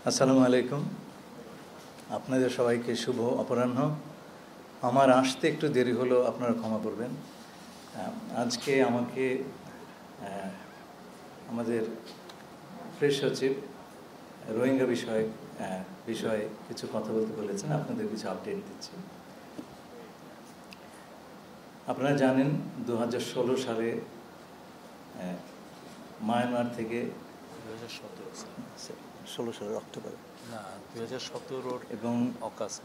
আসসালামু আলাইকুম। আপনাদের সবাইকে শুভ অপরাহ্ন। আমার আসতে একটু দেরি হলো, আপনারা ক্ষমা করবেন। আজকে আমাকে আমাদের প্রেস সচিব রোহিঙ্গা বিষয়ে কিছু কথা বলতে বলেছেন, আপনাদের কিছু আপডেট দিচ্ছি। আপনারা জানেন 2016 সালে মায়ানমার থেকে 2016 সালের অক্টোবর না 2017 এবং অগাস্ট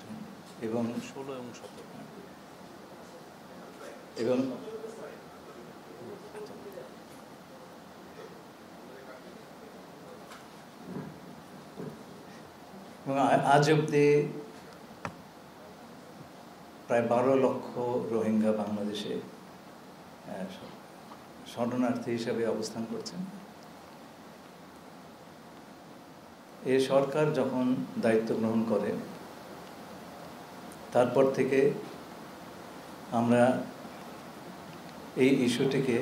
এবং 16 এবং 17 এবং আজ অব্দি প্রায় 12 লক্ষ রোহিঙ্গা বাংলাদেশে শরণার্থী হিসেবে অবস্থান করছেন। এই সরকার যখন দায়িত্ব গ্রহণ করে তারপর থেকে আমরা এই ইস্যুটিকে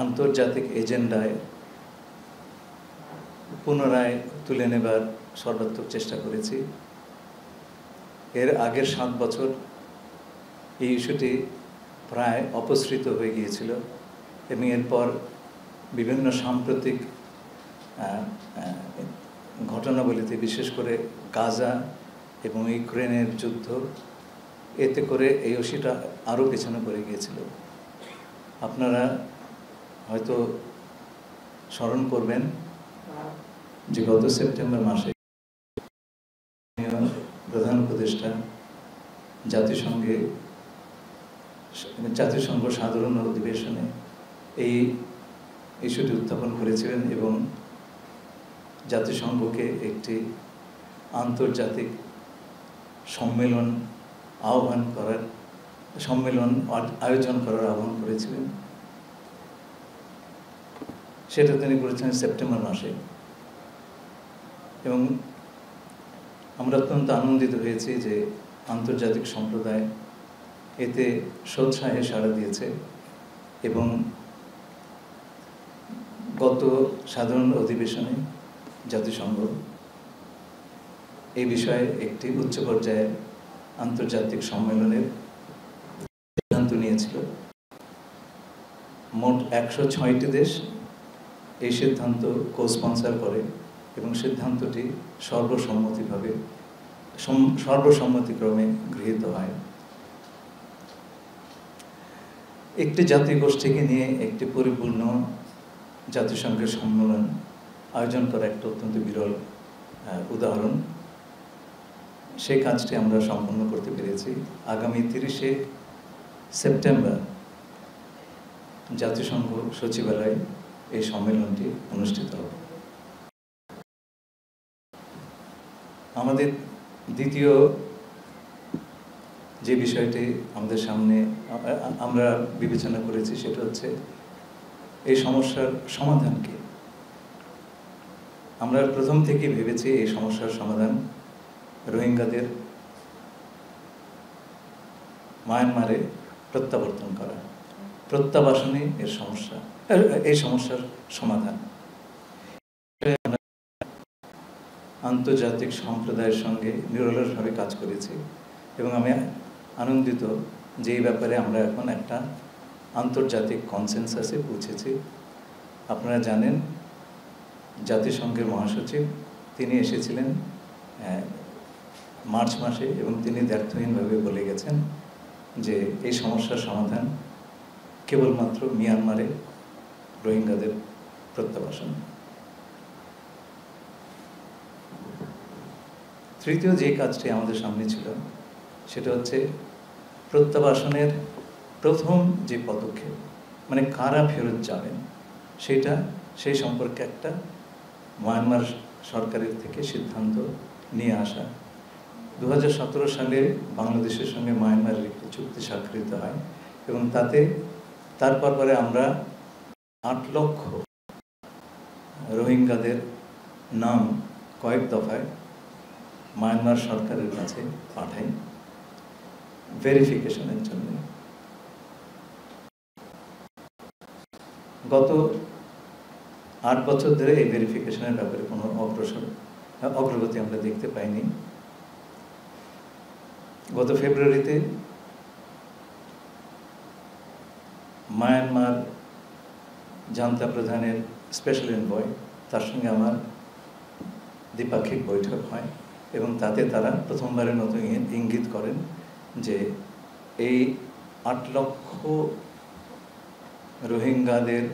আন্তর্জাতিক এজেন্ডায় পুনরায় তুলে নেবার সর্বাত্মক চেষ্টা করেছি। এর আগের 7 বছর এই ইস্যুটি প্রায় অপসৃত হয়ে গিয়েছিল এবং এরপর বিভিন্ন সাম্প্রতিক ঘটনাবলিতে, বিশেষ করে গাজা এবং ইউক্রেনের যুদ্ধ, এতে করে এই ইস্যুটা আরও পেছনে পড়ে গিয়েছিল। আপনারা হয়তো স্মরণ করবেন যে গত সেপ্টেম্বর মাসে প্রধান উপদেষ্টা জাতিসংঘ সাধারণ অধিবেশনে এই ইস্যুটি উত্থাপন করেছিলেন এবং জাতিসংঘকে একটি আন্তর্জাতিক সম্মেলন আয়োজন করার আহ্বান করেছিলেন। সেটা তিনি করেছেন সেপ্টেম্বর মাসে এবং আমরা অত্যন্ত আনন্দিত হয়েছি যে আন্তর্জাতিক সম্প্রদায় এতে সোৎসাহে সাড়া দিয়েছে এবং গত সাধারণ অধিবেশনে জাতিসংঘ এই বিষয়ে একটি উচ্চ পর্যায়ের আন্তর্জাতিক সম্মেলনের সিদ্ধান্ত নিয়েছিল। মোট 106টি দেশ এই সিদ্ধান্ত কো-স্পন্সর করে এবং সিদ্ধান্তটি সর্বসম্মতিক্রমে গৃহীত হয়। একটি জাতিগোষ্ঠীকে নিয়ে একটি পরিপূর্ণ জাতিসংঘের সম্মেলন আয়োজন করা একটা অত্যন্ত বিরল উদাহরণ। সেই কাজটি আমরা সম্পন্ন করতে পেরেছি। আগামী 30শে সেপ্টেম্বর জাতিসংঘ সচিবালয়ে এই সম্মেলনটি অনুষ্ঠিত হবে। আমাদের দ্বিতীয় যে বিষয়টি আমাদের সামনে আমরা বিবেচনা করেছি সেটা হচ্ছে এই সমস্যার সমাধান কি। আমরা প্রথম থেকে ভেবেছি এই সমস্যার সমাধান রোহিঙ্গাদের মায়ানমারে প্রত্যাবর্তন করা, প্রত্যাবাসনই এই সমস্যার সমাধান। আন্তর্জাতিক সম্প্রদায়ের সঙ্গে নিরলসভাবে কাজ করেছি এবং আমি আনন্দিত যে এই ব্যাপারে আমরা এখন একটা আন্তর্জাতিক কনসেনসাসে পৌঁছেছি। আপনারা জানেন জাতিসংঘের মহাসচিব তিনি এসেছিলেন মার্চ মাসে এবং তিনি দ্ব্যর্থহীনভাবে বলে গেছেন যে এই সমস্যার সমাধান কেবলমাত্র মিয়ানমারে রোহিঙ্গাদের প্রত্যাবাসন। তৃতীয় যে কাজটি আমাদের সামনে ছিল সেটা হচ্ছে প্রত্যাবাসনের প্রথম যে পদক্ষেপ, মানে কারা ফেরত যাবেন সেই সম্পর্কে একটা মায়ানমার সরকারের থেকে সিদ্ধান্ত নিয়ে আসা। 2017 সালে বাংলাদেশের সঙ্গে মায়ানমারের একটি চুক্তি স্বাক্ষরিত হয় এবং তারপরে আমরা 8 লক্ষ রোহিঙ্গাদের নাম কয়েক দফায় মায়ানমার সরকারের কাছে পাঠাই ভেরিফিকেশনের জন্য। গত 8 বছর ধরে এই ভেরিফিকেশনের ব্যাপারে কোনো অগ্রগতি আমরা দেখতে পাইনি। গত ফেব্রুয়ারিতে মায়ানমার জান্তা প্রধানের স্পেশাল এনভয়, তার সঙ্গে আমার দ্বিপাক্ষিক বৈঠক হয় এবং তাতে তারা প্রথমবারের মতো ইঙ্গিত করেন যে এই 8 লক্ষ রোহিঙ্গাদের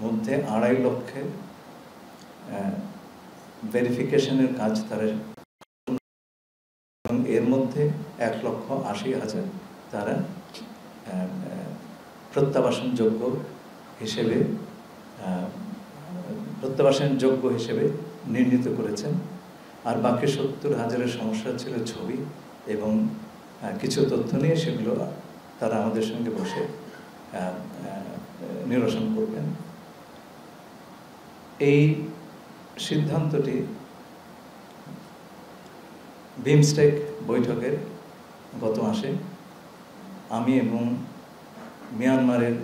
মধ্যে 2.5 লক্ষের ভেরিফিকেশনের কাজ তারা, এবং এর মধ্যে 1,80,000 তারা প্রত্যাবাসনযোগ্য হিসেবে নির্ণীত করেছেন। আর বাকি 70,000-এর সমস্যা ছিল ছবি এবং কিছু তথ্য নিয়ে, সেগুলো তারা আমাদের সঙ্গে বসে নিরসন করবেন। এই সিদ্ধান্তটি বিমস্টেক বৈঠকের গত মাসে আমি এবং মিয়ানমারের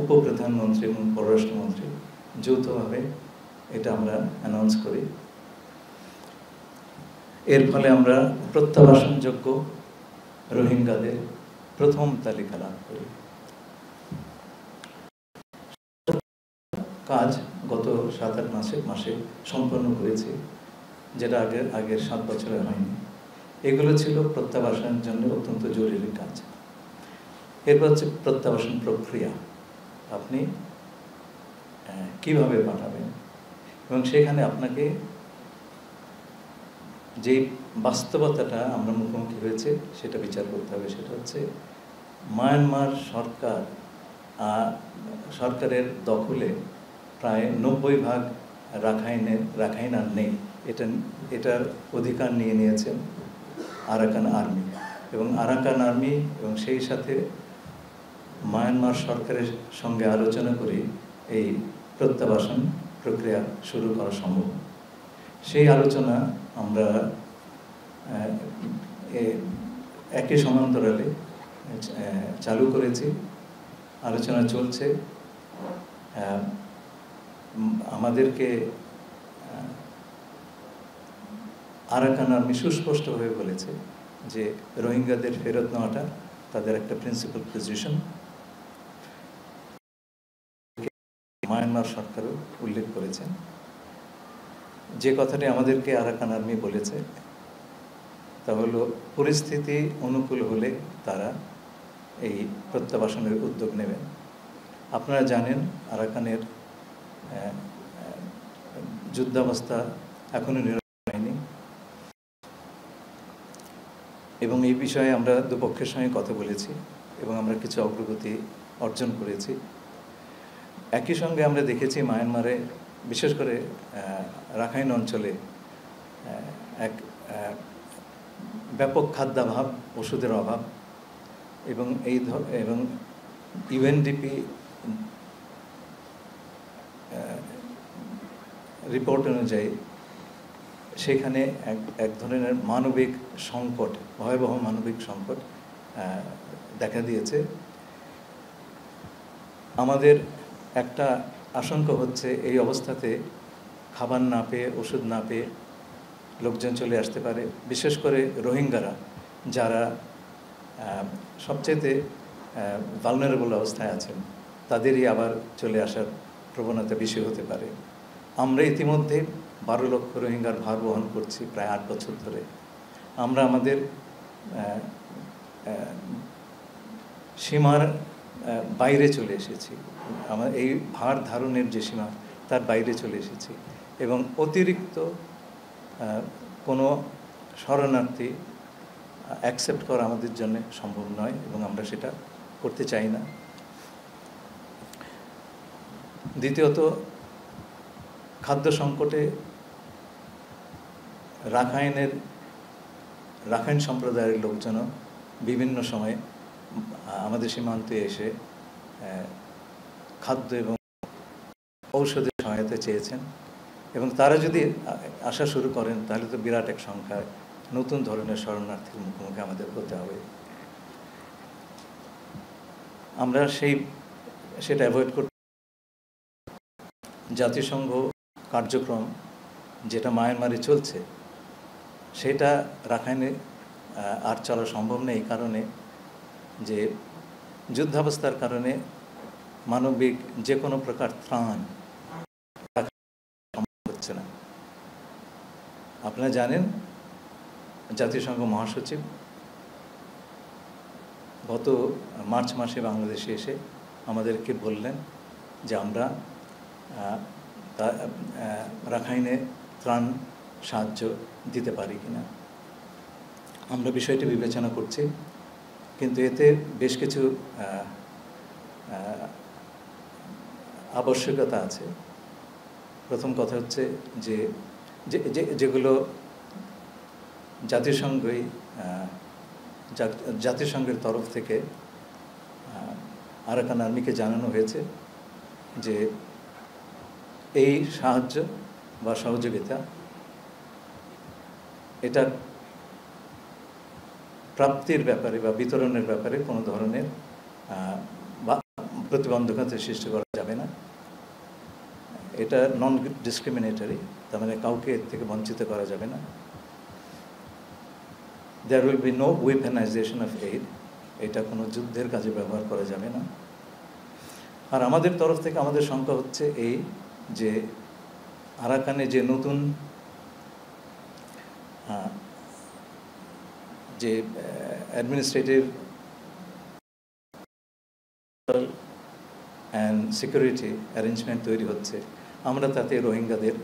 উপপ্রধানমন্ত্রী এবং পররাষ্ট্রমন্ত্রী যৌথভাবে এটা আমরা অ্যানাউন্স করি। এর ফলে আমরা প্রত্যাবাসনযোগ্য রোহিঙ্গাদের প্রথম তালিকা লাভ করি। কাজ গত 7-8 মাসে সম্পন্ন করেছি, যেটা আগের 7 বছরে হয়নি। এগুলো ছিল প্রত্যাবাসনের জন্য অত্যন্ত জরুরি কাজ। এরপর হচ্ছে প্রত্যাবাসন প্রক্রিয়া, আপনি কিভাবে পাঠাবেন, এবং সেখানে আপনাকে যে বাস্তবতাটা আমরা মুখোমুখি হয়েছে সেটা বিচার করতে হবে। সেটা হচ্ছে মায়ানমার সরকারের দখলে প্রায় 90% রাখাইন আর নেই। এটার অধিকার নিয়ে নিয়েছেন আরাকান আর্মি, এবং আরাকান আর্মি এবং সেই সাথে মায়ানমার সরকারের সঙ্গে আলোচনা করে এই প্রত্যাবাসন প্রক্রিয়া শুরু করা সম্ভব। সেই আলোচনা আমরা একই সমান্তরালে চালু করেছি, আলোচনা চলছে। আমাদেরকে আরাকান আর্মি সুস্পষ্টভাবে বলেছে যে রোহিঙ্গাদের ফেরত নেওয়াটা তাদের একটা প্রিন্সিপাল পজিশন। মায়ানমার সরকারও উল্লেখ করেছেন। যে কথাটি আমাদেরকে আরাকান আর্মি বলেছে তা হলো, পরিস্থিতি অনুকূল হলে তারা এই প্রত্যাবাসনের উদ্যোগ নেবেন। আপনারা জানেন আরাকানের যুদ্ধাবস্থা এখনো নিরসন হয়নি, এবং এই বিষয়ে আমরা দুপক্ষের সঙ্গে কথা বলেছি এবং আমরা কিছু অগ্রগতি অর্জন করেছি। একই সঙ্গে আমরা দেখেছি মায়ানমারে, বিশেষ করে রাখাইন অঞ্চলে এক ব্যাপক খাদ্যাভাব, ওষুধের অভাব, এবং ইউএনডিপি রিপোর্ট অনুযায়ী সেখানে এক ধরনের মানবিক সংকট, ভয়াবহ মানবিক সংকট দেখা দিয়েছে। আমাদের একটা আশঙ্কা হচ্ছে এই অবস্থাতে খাবার না পেয়ে, ওষুধ না পেয়ে লোকজন চলে আসতে পারে। বিশেষ করে রোহিঙ্গারা, যারা সবচেয়ে ভালনারেবল অবস্থায় আছেন, তাদেরই আবার চলে আসার প্রবণতা বেশি হতে পারে। আমরা ইতিমধ্যে 12 লক্ষ রোহিঙ্গার ভার বহন করছি প্রায় 8 বছর ধরে। আমরা আমাদের সীমার বাইরে চলে এসেছি, আমার এই ভার ধারণের যে সীমা তার বাইরে চলে এসেছি, এবং অতিরিক্ত কোনো শরণার্থী অ্যাকসেপ্ট করা আমাদের জন্য সম্ভব নয়, এবং আমরা সেটা করতে চাই না। দ্বিতীয়ত, খাদ্য সংকটে রাখাইন সম্প্রদায়ের লোকজনও বিভিন্ন সময়ে আমাদের সীমান্তে এসে খাদ্য এবং ঔষধের সহায়তা চেয়েছেন, এবং তারা যদি আসা শুরু করেন তাহলে তো বিরাট এক সংখ্যায় নতুন ধরনের শরণার্থীর মুখোমুখি আমাদের হতে হবে। আমরা সেটা অ্যাভয়েড করতে জাতিসংঘ কার্যক্রম যেটা মায়ানমারে চলছে সেটা রাখাইনে আর চলা সম্ভব নেই, এই কারণে যে যুদ্ধাবস্থার কারণে মানবিক যে কোনো প্রকার ত্রাণ হচ্ছে না। আপনারা জানেন জাতিসংঘ মহাসচিব গত মার্চ মাসে বাংলাদেশে এসে আমাদেরকে বললেন যে আমরা রাখাইনে ত্রাণ সাহায্য দিতে পারি কিনা। আমরা বিষয়টি বিবেচনা করছি, কিন্তু এতে বেশ কিছু আবশ্যকতা আছে। প্রথম কথা হচ্ছে যে যেগুলো জাতিসংঘের তরফ থেকে আরাকান আর্মিকে জানানো হয়েছে যে এই সাহায্য বা সহযোগিতা এটা প্রাপ্তির ব্যাপারে বা বিতরণের ব্যাপারে কোনো ধরনের প্রতিবন্ধকতা সৃষ্টি করা যাবে না। এটা নন ডিসক্রিমিনেটরি, তার মানে কাউকে এর থেকে বঞ্চিত করা যাবে না। There will be no weaponisation of aid, এটা কোনো যুদ্ধের কাজে ব্যবহার করা যাবে না। আর আমাদের তরফ থেকে আমাদের শঙ্কা হচ্ছে এই যে আরাকানে যে নতুন যে অ্যাডমিনিস্ট্রেটিভ অ্যান্ড সিকিউরিটি অ্যারেঞ্জমেন্ট তৈরি হচ্ছে, আমরা তাতে রোহিঙ্গাদের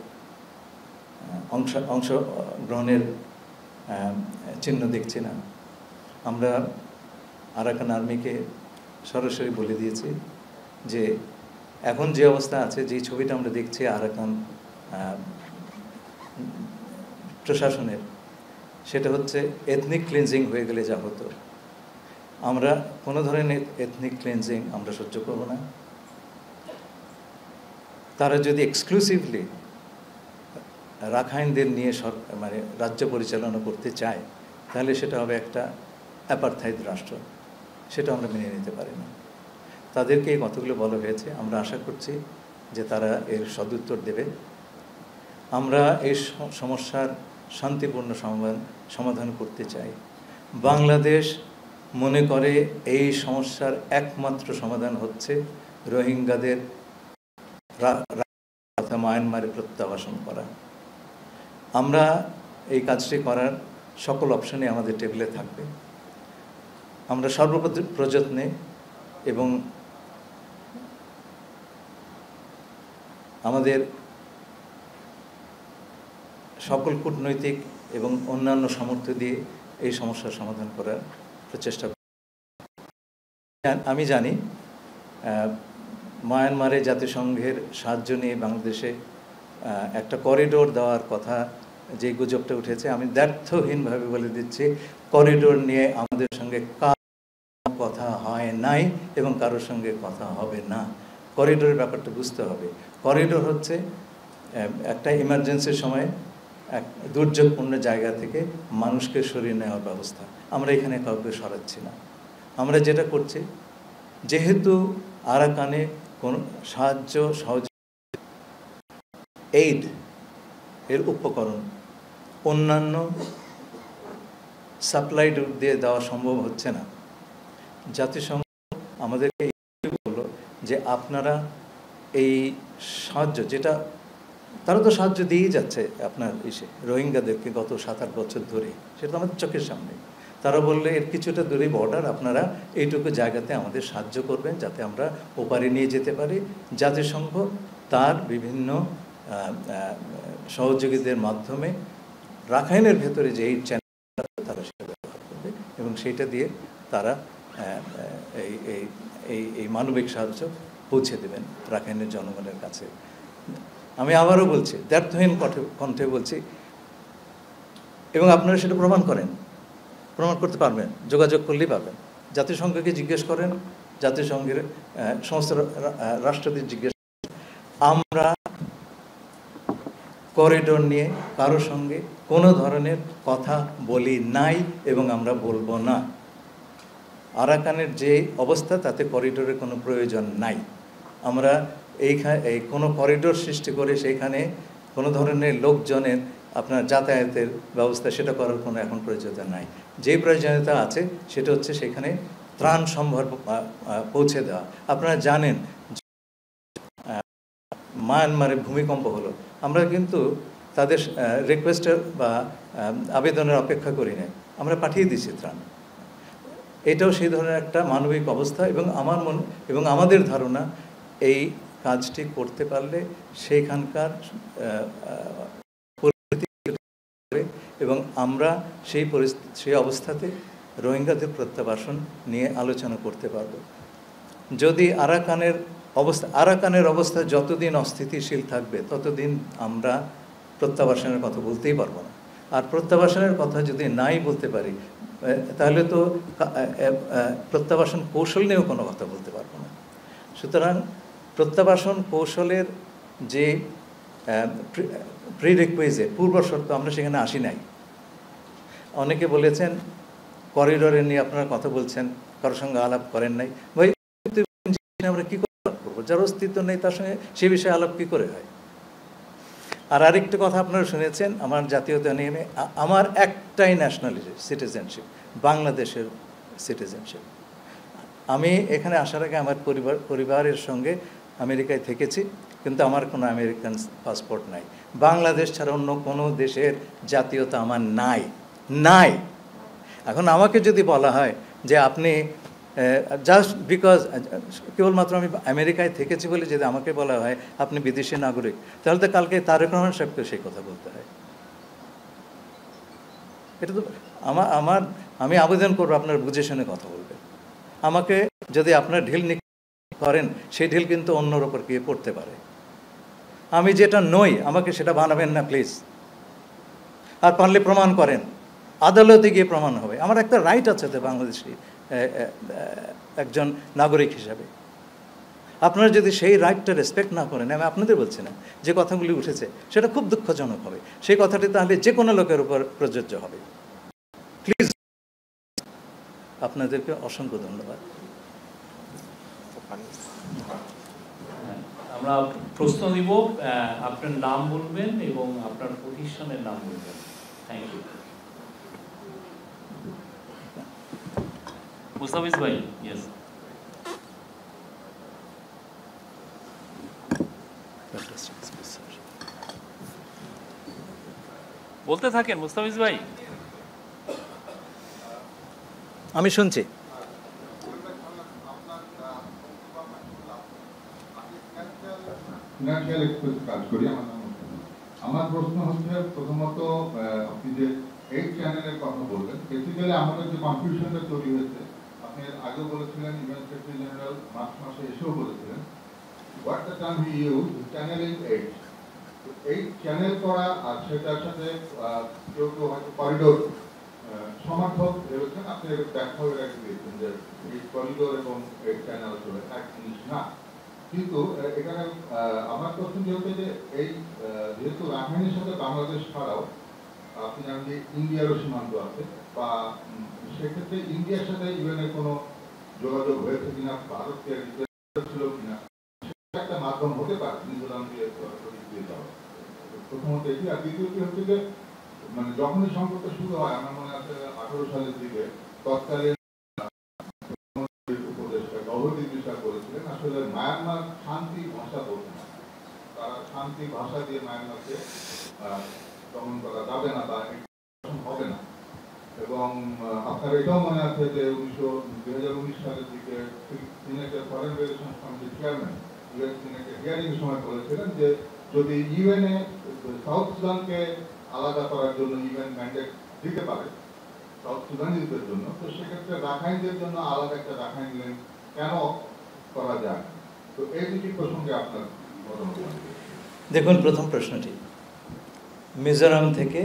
অংশগ্রহণের চিহ্ন দেখছি না। আমরা আরাকান আর্মিকে সরাসরি বলে দিয়েছি যে এখন যে অবস্থা আছে, যে ছবিটা আমরা দেখছি আরাকান প্রশাসনের, সেটা হচ্ছে এথনিক ক্লিনজিং হয়ে গেলে যা হতো। আমরা কোনো ধরনের এথনিক ক্লিনজিং আমরা সহ্য করব না। তারা যদি এক্সক্লুসিভলি রাখাইনদের নিয়ে মানে রাজ্য পরিচালনা করতে চায়, তাহলে সেটা হবে একটা অ্যাপারথাইড রাষ্ট্র, সেটা আমরা মেনে নিতে পারি না। তাদেরকে এই কথাগুলো বলা হয়েছে, আমরা আশা করছি যে তারা এর সদুত্তর দেবে। আমরা এই সমস্যার শান্তিপূর্ণ সমাধান করতে চাই। বাংলাদেশ মনে করে এই সমস্যার একমাত্র সমাধান হচ্ছে রোহিঙ্গাদের মায়ানমারে প্রত্যাবাসন করা। আমরা এই কাজটি করার সকল অপশনে আমাদের টেবিলে থাকবে। আমরা সর্বপ্রযত্নে এবং আমাদের সকল কূটনৈতিক এবং অন্যান্য সামর্থ্য দিয়ে এই সমস্যার সমাধান করার প্রচেষ্টা করি। আমি জানি মায়ানমারে জাতিসংঘের সাহায্য নিয়ে বাংলাদেশে একটা করিডোর দেওয়ার কথা যে গুজবটা উঠেছে, আমি দ্ব্যর্থহীনভাবে বলে দিচ্ছি, করিডোর নিয়ে আমাদের সঙ্গে কথা হয় নাই এবং কারোর সঙ্গে কথা হবে না। করিডোরের ব্যাপারটা বুঝতে হবে। করিডোর হচ্ছে একটা ইমার্জেন্সির সময় এক দুর্যোগপূর্ণ জায়গা থেকে মানুষকে সরিয়ে নেওয়ার ব্যবস্থা। আমরা এখানে কাউকে সরাচ্ছি না। আমরা যেটা করছি, যেহেতু আরাকানে কোন সাহায্য সহযোগিতা এইড এর উপকরণ অন্যান্য সাপ্লাই রুট দিয়ে দেওয়া সম্ভব হচ্ছে না, জাতিসংঘ আমাদেরকে বলল যে আপনারা এই সাহায্য, যেটা তারা তো সাহায্য দিয়েই যাচ্ছে আপনার রোহিঙ্গাদেরকে গত 7-8 বছর ধরে, সেটা আমাদের চোখের সামনে। তারা বললে এর কিছুটা দূরে বর্ডার, আপনারা এইটুকু জায়গাতে আমাদের সাহায্য করবেন যাতে আমরা ওপারে নিয়ে যেতে পারি। জাতিসংঘ তার বিভিন্ন সহযোগীদের মাধ্যমে রাখাইনের ভেতরে যে এই চ্যানেল তারা সেটা ব্যবহার করবে এবং সেইটা দিয়ে তারা এই মানবিক সাহায্য পৌঁছে দেবেন রাখাইনের জনগণের কাছে। আমি আবারও বলছি, দ্ব্যর্থহীন কণ্ঠে বলছি, এবং আপনারা সেটা প্রমাণ করতে পারবেন, যোগাযোগ করলেই পাবেন। জাতিসংঘকে জিজ্ঞেস করেন, জাতিসংঘের সমস্ত রাষ্ট্রদের জিজ্ঞেস করেন। আমরা করিডোর নিয়ে কারোর সঙ্গে কোনো ধরনের কথা বলি নাই এবং আমরা বলবো না। আরাকানের যে অবস্থা, তাতে করিডোরের কোনো প্রয়োজন নাই। আমরা এই কোনো করিডোর সৃষ্টি করে সেইখানে কোনো ধরনের লোকজনের আপনার যাতায়াতের ব্যবস্থা সেটা করার কোনো এখন প্রয়োজনীয়তা নাই। যেই প্রয়োজনীয়তা আছে সেটা হচ্ছে সেখানে ত্রাণ সম্ভার পৌঁছে দেওয়া। আপনারা জানেন মায়ানমারে ভূমিকম্প হলো, আমরা কিন্তু তাদের রিকোয়েস্টের বা আবেদনের অপেক্ষা করি নাই, আমরা পাঠিয়ে দিয়েছি ত্রাণ। এটাও সেই ধরনের একটা মানবিক অবস্থা এবং আমাদের ধারণা এই কাজটি করতে পারলে সেইখানকার এবং আমরা সেই অবস্থাতে রোহিঙ্গাদের প্রত্যাবাসন নিয়ে আলোচনা করতে পারব। যদি আরাকানের অবস্থা যতদিন অস্থিতিশীল থাকবে ততদিন আমরা প্রত্যাবাসনের কথা বলতেই পারবো না। আর প্রত্যাবাসনের কথা যদি নাই বলতে পারি তাহলে তো প্রত্যাবাসন কৌশল নিয়েও কোনো কথা বলতে পারবো না। সুতরাং প্রত্যাবাসন কৌশলের যে প্রিরিকুইজিট পূর্বশর্ত আমরা সেখানে আসি নাই। অনেকে বলেছেন করিডোরে নিয়ে আপনারা কথা বলছেন, কারোর সঙ্গে আলাপ করেন নাই। ভাই আমরা কী করে আলাপ করবো? যার অস্তিত্ব নেই তার সঙ্গে সে বিষয়ে আলাপ কী করে হয়? আর আরেকটা কথা আপনারা শুনেছেন আমার জাতীয়তা নিয়ে, আমার একটাই ন্যাশনালিটি সিটিজেনশিপ, বাংলাদেশের সিটিজেনশিপ। আমি এখানে আসার আগে আমার পরিবারের সঙ্গে আমেরিকায় থেকেছি, কিন্তু আমার কোনো আমেরিকান পাসপোর্ট নাই। বাংলাদেশ ছাড়া অন্য কোনো দেশের জাতীয়তা আমার নাই। এখন আমাকে যদি বলা হয় যে আপনি জাস্ট বিকজ কেবলমাত্র আমি আমেরিকায় থেকেছি বলে যদি আমাকে বলা হয় আপনি বিদেশি নাগরিক, তাহলে তো কালকে তারেক রহমান সাহেবকে সেই কথা বলতে হয়। এটা তো আমি আবেদন করবো আপনার বুঝে শুনে কথা বলবেন। আমাকে যদি আপনার ঢিল করেন সেই ঢিল কিন্তু অন্যর ওপর গিয়ে পড়তে পারে। আমি যেটা নই আমাকে সেটা বানাবেন না প্লিজ। আর পারলে প্রমাণ করেন, আদালতে গিয়ে প্রমাণ হবে। আমার একটা রাইট আছে তো বাংলাদেশি একজন নাগরিক হিসাবে। আপনারা যদি সেই রাইটটা রেসপেক্ট না করেন, আমি আপনাদের বলছি না, যে কথাগুলি উঠেছে সেটা খুব দুঃখজনক হবে। সেই কথাটি তাহলে যে কোনো লোকের উপর প্রযোজ্য হবে। প্লিজ, আপনাদেরকে অসংখ্য ধন্যবাদ। আমরা প্রশ্ন দিব, আপনার নাম বলবেন এবং আপনার প্রতিষ্ঠানের নাম বলবেন। Thank you. মুস্তাফিজ ভাই, ইয়েস। বলতে থাকেন মুস্তাফিজ ভাই। আমি শুনছি। ফিনান্সিয়াল এক্সপ্রেস কাজ করি। আমার প্রশ্ন হচ্ছে, প্রথমত আপনি যে 8 চ্যানেলের কথা বললেন, বেসিক্যালি আমাদের যে কনফিউশনটা তৈরি হয়েছে, আপনি আগেও বলেছিলেন, ইউএন সেক্রেটারি জেনারেল মার্চ মাসে এসেও বলেছিলেন, what the term he use channelling 8। তো 8 চ্যানেল করা আর সেটার সাথে কেউ কেউ হয়তো করিডোর সমর্থক ভেবেছেন, আপনি ব্যাখ্যা করে দিয়েছেন যে এই করিডোর এবং 8 চ্যানেল আসলে এক জিনিস না। কিন্তু এখানে আমার প্রশ্ন হচ্ছে যে এই যেহেতু রাখাইনের সাথে বাংলাদেশ ছাড়াও আপনি জানেন যে ইন্ডিয়ারও সীমান্ত আছে, বা সেক্ষেত্রে ইন্ডিয়ার সাথে ইউএনের কোনো যোগাযোগ হয়েছে কিনা, ভারতকে ছিল কিনা, সেটা একটা মাধ্যম হতে পারে মিজোরাম দিয়ে যাওয়া। প্রথমত এটি। আর দ্বিতীয়টি হচ্ছে যে মানে যখনই সংকট শুরু হয়, আমার মনে আছে 18 সালের দিকে তৎকালীন করেছিলেন, আসলে মায়ানমার শান্তি ভাষা বলতে না, তারা শান্তি ভাষা দিয়ে মায়ানমারকে দমন করা যাবে না বা হবে না। এবং আপনার এটাও মনে আছে যে 2019 সালের দিকে সিনেটের ফরেন রিলেশন কমিটির চেয়ারম্যান ইউএন সিনেটের হিয়ারিং এর সময় বলেছিলেন যে যদি ইউএনএ সাউথ সুদানকে আলাদা করার জন্য ইউএন ম্যান্ডেট দিতে পারে সাউথ সুদানিজদের জন্য, তো সেক্ষেত্রে রাখাইনদের জন্য আলাদা একটা রাখাইন ল্যান্ড কেন করা যায়? তো এই দুটি প্রসঙ্গে আপনার মতামত। দেখুন, প্রথম প্রশ্নটি, মিজোরাম থেকে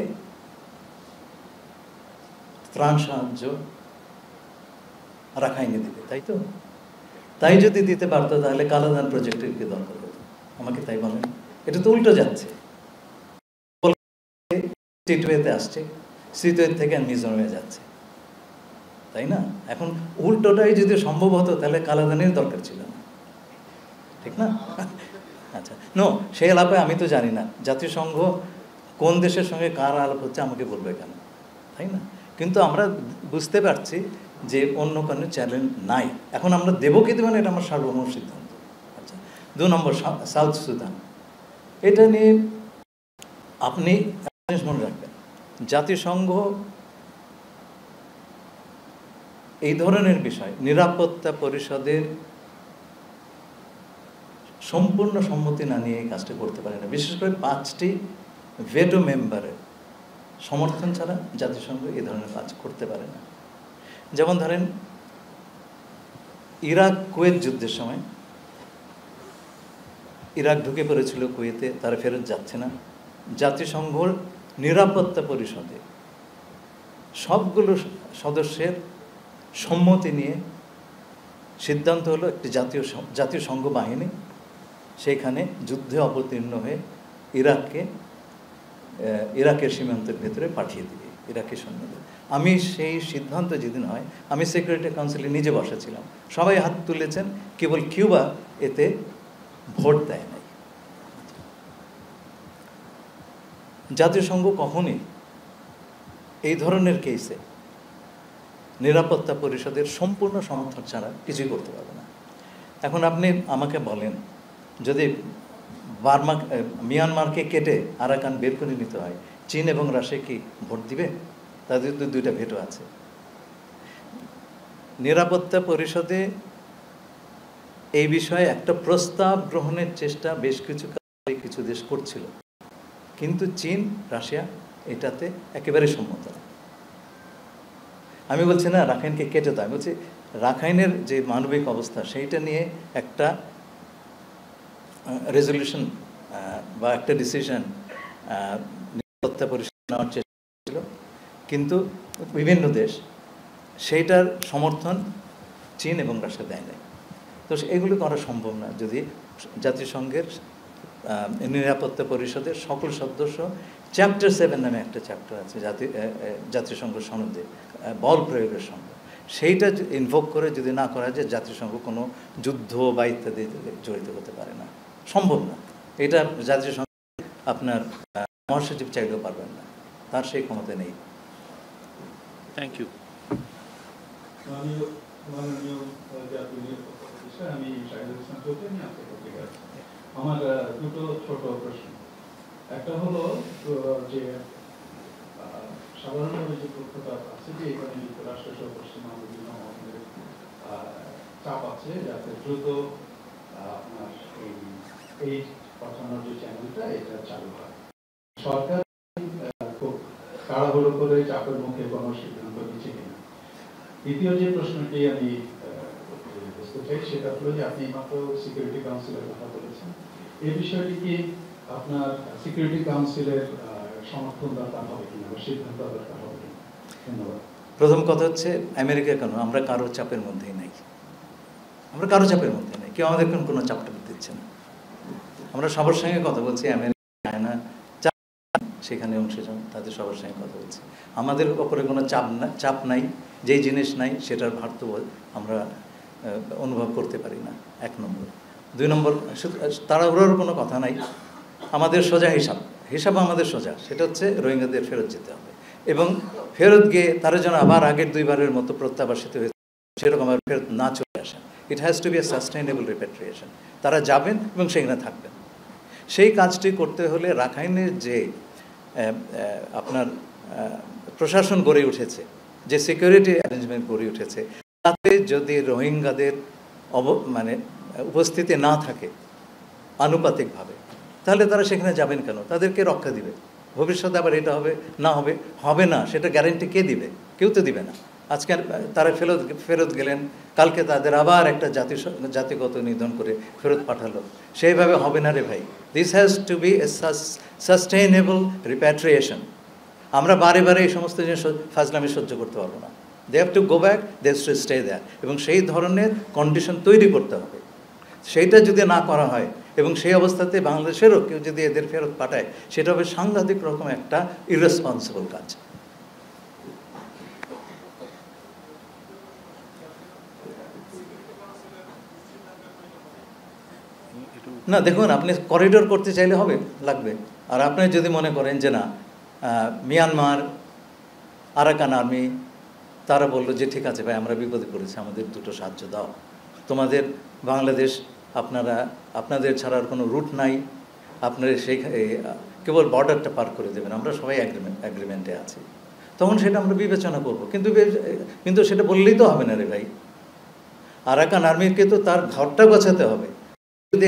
ত্রাণ সাহায্য রাখাইনে দিবে, তাই তো? তাই যদি দিতে পারতো তাহলে কালাদান প্রজেক্টের কি দরকার হতো? আমাকে তাই বলেন। এটা তো উল্টো যাচ্ছে, সিটওয়েতে আসছে, সিটওয়ে থেকে মিজোরামে যাচ্ছে, তাই না? এখন উল্টোটাই যদি সম্ভব হতো তাহলে কালাদানের দরকার ছিল না, ঠিক না? আচ্ছা, নো, সেই আলাপে আমি তো জানি না জাতিসংঘ কোন দেশের সঙ্গে কার আলাপ হচ্ছে আমাকে বলবে কেন, তাই না? কিন্তু আমরা বুঝতে পারছি যে অন্য কোনো চ্যালেঞ্জ নাই। এখন আমরা দেবো কি দেবো না এটা আমার সার্বভৌম সিদ্ধান্ত। আচ্ছা, 2 নম্বর সাউথ সুদান, এটা নিয়ে আপনি মনে রাখবেন, জাতিসংঘ এই ধরনের বিষয় নিরাপত্তা পরিষদের সম্পূর্ণ সম্মতি না নিয়ে এই কাজটা করতে পারে না। বিশেষ করে 5টি ভেটো মেম্বারের সমর্থন ছাড়া জাতিসংঘ এই ধরনের কাজ করতে পারে না। যেমন ধরেন, ইরাক কুয়েত যুদ্ধের সময় ইরাক ঢুকে পড়েছিল কুয়েতে, তারা ফেরত যাচ্ছে না। জাতিসংঘর নিরাপত্তা পরিষদে সবগুলো সদস্যের সম্মতি নিয়ে সিদ্ধান্ত হলো একটি জাতীয় সংঘ বাহিনী সেইখানে যুদ্ধে অবতীর্ণ হয়ে ইরাকের সীমান্তের ভেতরে পাঠিয়ে দিবে ইরাকি সৈন্যদের। আমি সেই সিদ্ধান্ত যেদিন হয়, আমি সিকিউরিটি কাউন্সিলে নিজে বসেছিলাম, সবাই হাত তুলেছেন, কেবল কিউবা এতে ভোট দেয় নাই। জাতিসংঘ কখনই এই ধরনের কেসে নিরাপত্তা পরিষদের সম্পূর্ণ সমর্থন ছাড়া কিছুই করতে পারবে না। এখন আপনি আমাকে বলেন, যদি মিয়ানমারকে কেটে আরাকান বের করে নিতে হয়, চীন এবং রাশিয়া কি ভোট দিবে? তাদের তো 2টা ভেটো আছে। নিরাপত্তা পরিষদে এই বিষয়ে একটা প্রস্তাব গ্রহণের চেষ্টা বেশ কিছু দেশ করছিল, কিন্তু চীন রাশিয়া এটাতে একেবারে সম্মত না। আমি বলছি না রাখাইনকে কেটে দাও, আমি বলছি রাখাইনের যে মানবিক অবস্থা সেইটা নিয়ে একটা রেজলিউশন বা একটা ডিসিশন নিরাপত্তা পরিষদ নেওয়ার চেষ্টা ছিল, কিন্তু বিভিন্ন দেশ সেইটার সমর্থন চীন এবং রাশিয়া দেয় নাই। তো এগুলো করা সম্ভব না যদি জাতিসংঘের নিরাপত্তা পরিষদের সকল সদস্য, চ্যাপ্টার 7 নামে একটা চ্যাপ্টার আছে জাতিসংঘ সনদে বল প্রয়োগের সঙ্গে, সেইটা ইনভোক করে যদি না করা যায়, জাতিসংঘ কোনো যুদ্ধ বা ইত্যাদি জড়িত হতে পারে না, সম্ভব না। এটা জাতিসংঘ আপনার মহাসচিব চাইলেও পারবেন না, তার সেই ক্ষমতা নেই। Thank you. আমার 2টো ছোট প্রশ্ন। একটা হলো যে সাধারণভাবে যে তথ্যটা আছে যে এখানে যুক্তরাষ্ট্র সহ পশ্চিমা বিভিন্ন চাপ আছে যাতে দ্রুত আপনার এই পাঠানোর যে চ্যানেলটা এটা চালু হয়। সরকার খুব তাড়াহুড়ো করে চাপের মুখে কোনো সিদ্ধান্ত নিচ্ছে কিনা। দ্বিতীয় যে প্রশ্নটি আমি বুঝতে চাই সেটা হলো যে আপনি মাত্র সিকিউরিটি কাউন্সিলের কথা বলেছেন, এই বিষয়টি কি আপনার সিকিউরিটি কাউন্সিলের সমর্থন দরকার হবে কিনা বা সিদ্ধান্ত দরকার হবে কিনা? ধন্যবাদ। প্রথম কথা হচ্ছে, আমেরিকা কেন, আমরা কারো চাপের মধ্যেই নাই, আমরা কারো চাপের মধ্যে নেই, কেউ আমাদের কোনো চাপটা দিচ্ছে না। আমরা সবার সঙ্গে কথা বলছি, আমেরিকা, চায়না, সেখানে অংশীজন তাদের সবার সঙ্গে কথা বলছি। আমাদের ওপরে কোনো চাপ নাই, যেই জিনিস নাই সেটার ভার তো আমরা অনুভব করতে পারি না, 1 নম্বর। 2 নম্বর, তাড়াহুড়োর কোনো কথা নাই, আমাদের সোজা হিসাব আমাদের সোজা, সেটা হচ্ছে রোহিঙ্গাদের ফেরত যেতে হবে, এবং ফেরত গিয়ে তারা যেন আবার আগের 2বারের মতো প্রত্যাবাসিত হয়েছে সেরকম আর ফেরত না চলে আসেন। It has to be a sustainable repatriation. তারা যাবেন এবং সেখানে থাকবেন। সেই কাজটি করতে হলে রাখাইনের যে আপনার প্রশাসন গড়ে উঠেছে, যে সিকিউরিটি অ্যারেঞ্জমেন্ট গড়ে উঠেছে, তাতে যদি রোহিঙ্গাদের উপস্থিতি না থাকে আনুপাতিকভাবে, তাহলে তারা সেখানে যাবেন কেন? তাদেরকে রক্ষা দিবে। ভবিষ্যতে আবার এটা হবে না সেটা গ্যারেন্টি কে দিবে? কেউ তো দিবে না। আজকে তারা ফেরত গেলেন, কালকে তাদের আবার একটা জাতিগত নিধন করে ফেরত পাঠালো, সেইভাবে হবে না রে ভাই। This has to be a sustainable repatriation. আমরা বারে এই সমস্ত জিনিস ফাজলামি সহ্য করতে পারবো না। They have to go back, they have to stay there, এবং সেই ধরনের কন্ডিশন তৈরি করতে হবে। সেইটা যদি না করা হয় এবং সেই অবস্থাতে বাংলাদেশেরও কেউ যদি এদের ফেরত পাঠায়, সেটা হবে সাংঘাতিক রকম একটা ইররেসপন্সিবল কাজ। একটু না দেখুন, আপনি করিডোর করতে চাইলে হবে, লাগবে। আর আপনি যদি মনে করেন যে না, মিয়ানমার আরাকান আর্মি তারা বললো যে ঠিক আছে ভাই, আমরা বিপদে পড়েছি, আমাদের দুটো সাহায্য দাও, তোমাদের বাংলাদেশ আপনাদের ছাড়ার কোনো রুট নাই, আপনারা সেই কেবল বর্ডারটা পার করে দেবেন, আমরা সবাই অ্যাগ্রিমেন্টে আছি, তখন সেটা আমরা বিবেচনা করব। কিন্তু সেটা বললেই তো হবে না রে ভাই। আরাকান আর্মিকে তো তার ঘরটা গোছাতে হবে। যদি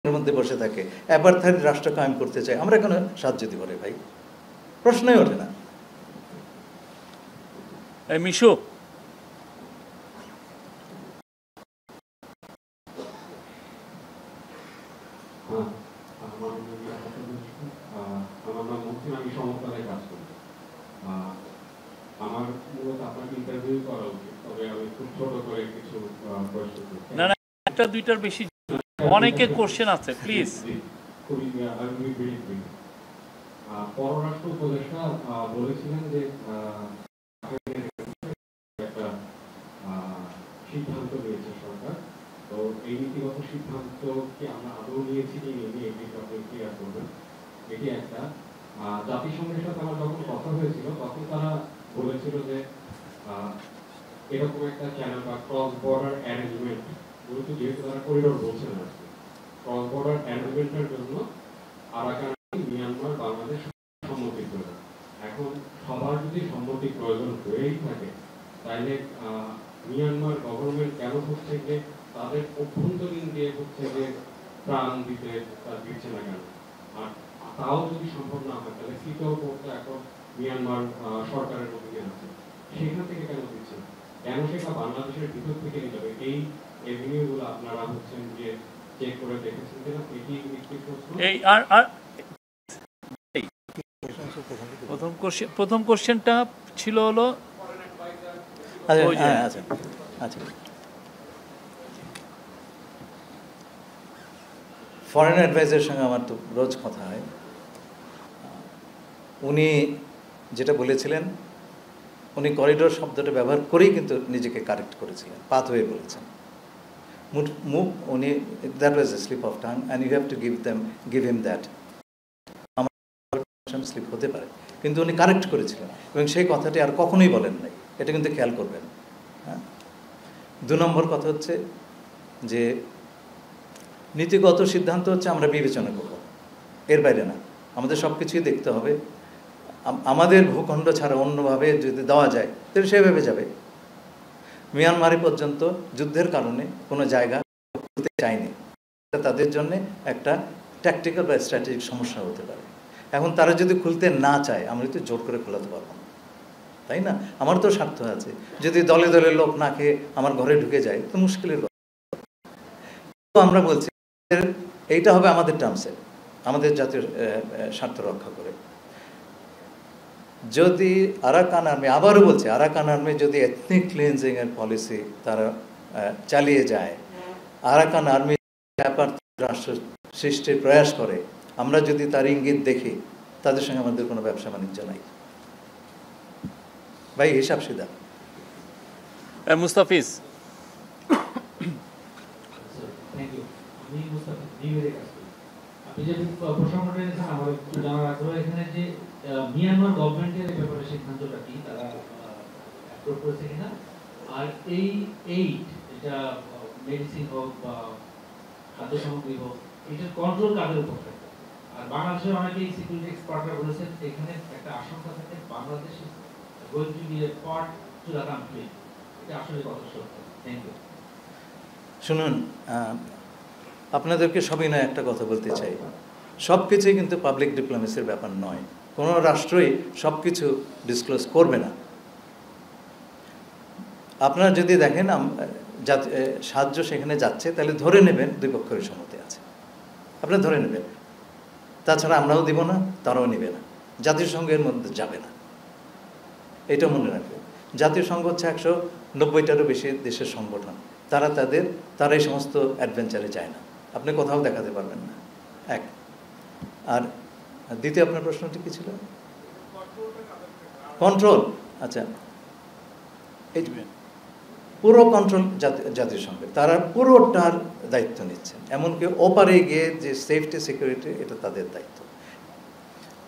এর মধ্যে বসে থাকে, অ্যাপারথাইড রাষ্ট্র কায়েম করতে চায়, আমরা কেন সাহায্য দিব রে ভাই? প্রশ্নই ওঠে না। মিশু, আমার নাম মুসলিম, আমি সমতলায় কাজ করি। আমার মূলত আপনাকে ইন্টারভিউ করা উচিত, তবে আমি খুব ছোট করে কিছু প্রশ্ন করছি। না না, একটা দুইটার বেশি, অনেকে কোশ্চেন আছে, প্লিজ। খুবই পররাষ্ট্র উপদেষ্টা বলেছিলেন যে একটা সিদ্ধান্ত নিয়েছে সরকার, তো এই নীতিগত সিদ্ধান্ত কি আমরা আদৌ নিয়েছি কি নিয়ে এটি আপনি ক্লিয়ার করবেন। এটি একটা। জাতিসংঘের সাথে আমার যখন কথা হয়েছিল তখন তারা বলেছিল যে এরকম একটা চ্যানেল বা ক্রস বর্ডার অ্যারেঞ্জমেন্ট, যেহেতু তারা করিডোর বলছে না, ক্রস বর্ডার অ্যারেঞ্জমেন্টের জন্য আরাকান, মিয়ানমার, বাংলাদেশ সম্মতি প্রয়োজন। এখন সবার যদি সম্মতি প্রয়োজন হয়েই থাকে, তাহলে মিয়ানমার গভর্নমেন্ট কেন হচ্ছে যে তাদের অভ্যন্তরীণ দিয়ে হচ্ছে যে প্রাণ দিচ্ছে না কেন? আর তাও যদি সম্ভব না হয়, তাহলে তৃতীয় পক্ষে এখন মিয়ানমার সরকারের অধীনে আছে, সেখান থেকে কেন দিচ্ছে না? কেন সেটা বাংলাদেশের ভিতর থেকে নিতে হবে? এই এভিনিউগুলো আপনারা হচ্ছেন যে চেক করে দেখেছেন কিনা, এটি একটি প্রশ্ন। প্রথম কোশ্চেনটা ছিল হলো আচ্ছা, ফরেন অ্যাডভাইজারের সঙ্গে আমার তো রোজ কথা হয়। উনি যেটা বলেছিলেন, উনি করিডোর শব্দটা ব্যবহার করেই কিন্তু নিজেকে কারেক্ট করেছিলেন, পাথওয়ে বলেছেন। মুভ, উনি that was a slip of tongue and you have to give him that. আমার স্লিপ হতে পারে, কিন্তু উনি কারেক্ট করেছিলেন এবং সেই কথাটি আর কখনোই বলেন নাই, এটা কিন্তু খেয়াল করবেন। হ্যাঁ, 2 নম্বর কথা হচ্ছে যে নীতিগত সিদ্ধান্ত হচ্ছে আমরা বিবেচনা করব, এর বাইরে না। আমাদের সব কিছুই দেখতে হবে। আমাদের ভূখণ্ড ছাড়া অন্যভাবে যদি দেওয়া যায় তাহলে সেভাবে যাবে। মিয়ানমারে পর্যন্ত যুদ্ধের কারণে কোনো জায়গা খুলতে চায়নি, তাদের জন্য একটা ট্যাকটিক্যাল বা স্ট্র্যাটেজিক সমস্যা হতে পারে। এখন তারা যদি খুলতে না চায়, আমরা তো জোর করে খোলাতে পারবো না, তাই না? আমার তো স্বার্থ আছে। যদি দলে দলে লোক না খেয়ে আমার ঘরে ঢুকে যায় তো মুশকিলের কথা। আমরা বলছি এইটা হবে আমাদের টার্মসে, আমাদের জাতীয় স্বার্থ রক্ষা করে। যদি আরাকান আর্মি, আবারও বলছে, আরাকান আর্মি যদি এথনিক ক্লিনজিং এর পলিসি তারা চালিয়ে যায়, আরাকান আর্মি রাষ্ট্র সৃষ্টির প্রয়াস করে, আমরা যদি তার ইঙ্গিত দেখি, তাদের সঙ্গে আমাদের কোনো ব্যবসা বাণিজ্য নাই ভাই, হিসাব সিধা। মুস্তাফিজ। আপনি যে প্রসঙ্গটা এনেছেন, আমার একটু জানার আগ্রহ এখানে যে মিয়ানমার গভর্নমেন্টের এই ব্যাপারে সিদ্ধান্তটা কি, তারা অ্যাপ্রুভ করেছে কিনা, আর এই এটা মেডিসিন হোক বা খাদ্য সামগ্রী হোক, এটার কন্ট্রোল কাদের উপর থাকে? আর বাংলাদেশের অনেকেই সিকিউরিটি এক্সপার্টরা বলেছেন এখানে একটা আশঙ্কা থাকে Bangladesh going to be a part to the conflict. এটা আসলে কত সত্য? Thank you. শুনুন, আপনাদেরকে সবিনয় একটা কথা বলতে চাই, সব কিছুই কিন্তু পাবলিক ডিপ্লোমেসির ব্যাপার নয়। কোনো রাষ্ট্রই সব কিছু ডিসক্লোজ করবে না। আপনারা যদি দেখেন সাহায্য সেখানে যাচ্ছে, তাহলে ধরে নেবেন দুই পক্ষের সম্মতি আছে, আপনারা ধরে নেবেন। তাছাড়া আমরাও দিব না, তারাও নেবে না, জাতিসংঘের মধ্যে যাবে না, এটা মনে রাখবেন। জাতিসংঘ হচ্ছে 190টারও বেশি দেশের সংগঠন, তারা এই সমস্ত অ্যাডভেঞ্চারে যায় না, আপনি কোথাও দেখাতে পারবেন না। এক। আর দ্বিতীয় আপনার প্রশ্নটি কি ছিল? কন্ট্রোল। আচ্ছা, পুরো কন্ট্রোল জাতিসংঘের, তারা পুরোটার দায়িত্ব নিচ্ছেন, এমনকি ওপারে গিয়ে যে সেফটি সিকিউরিটি এটা তাদের দায়িত্ব।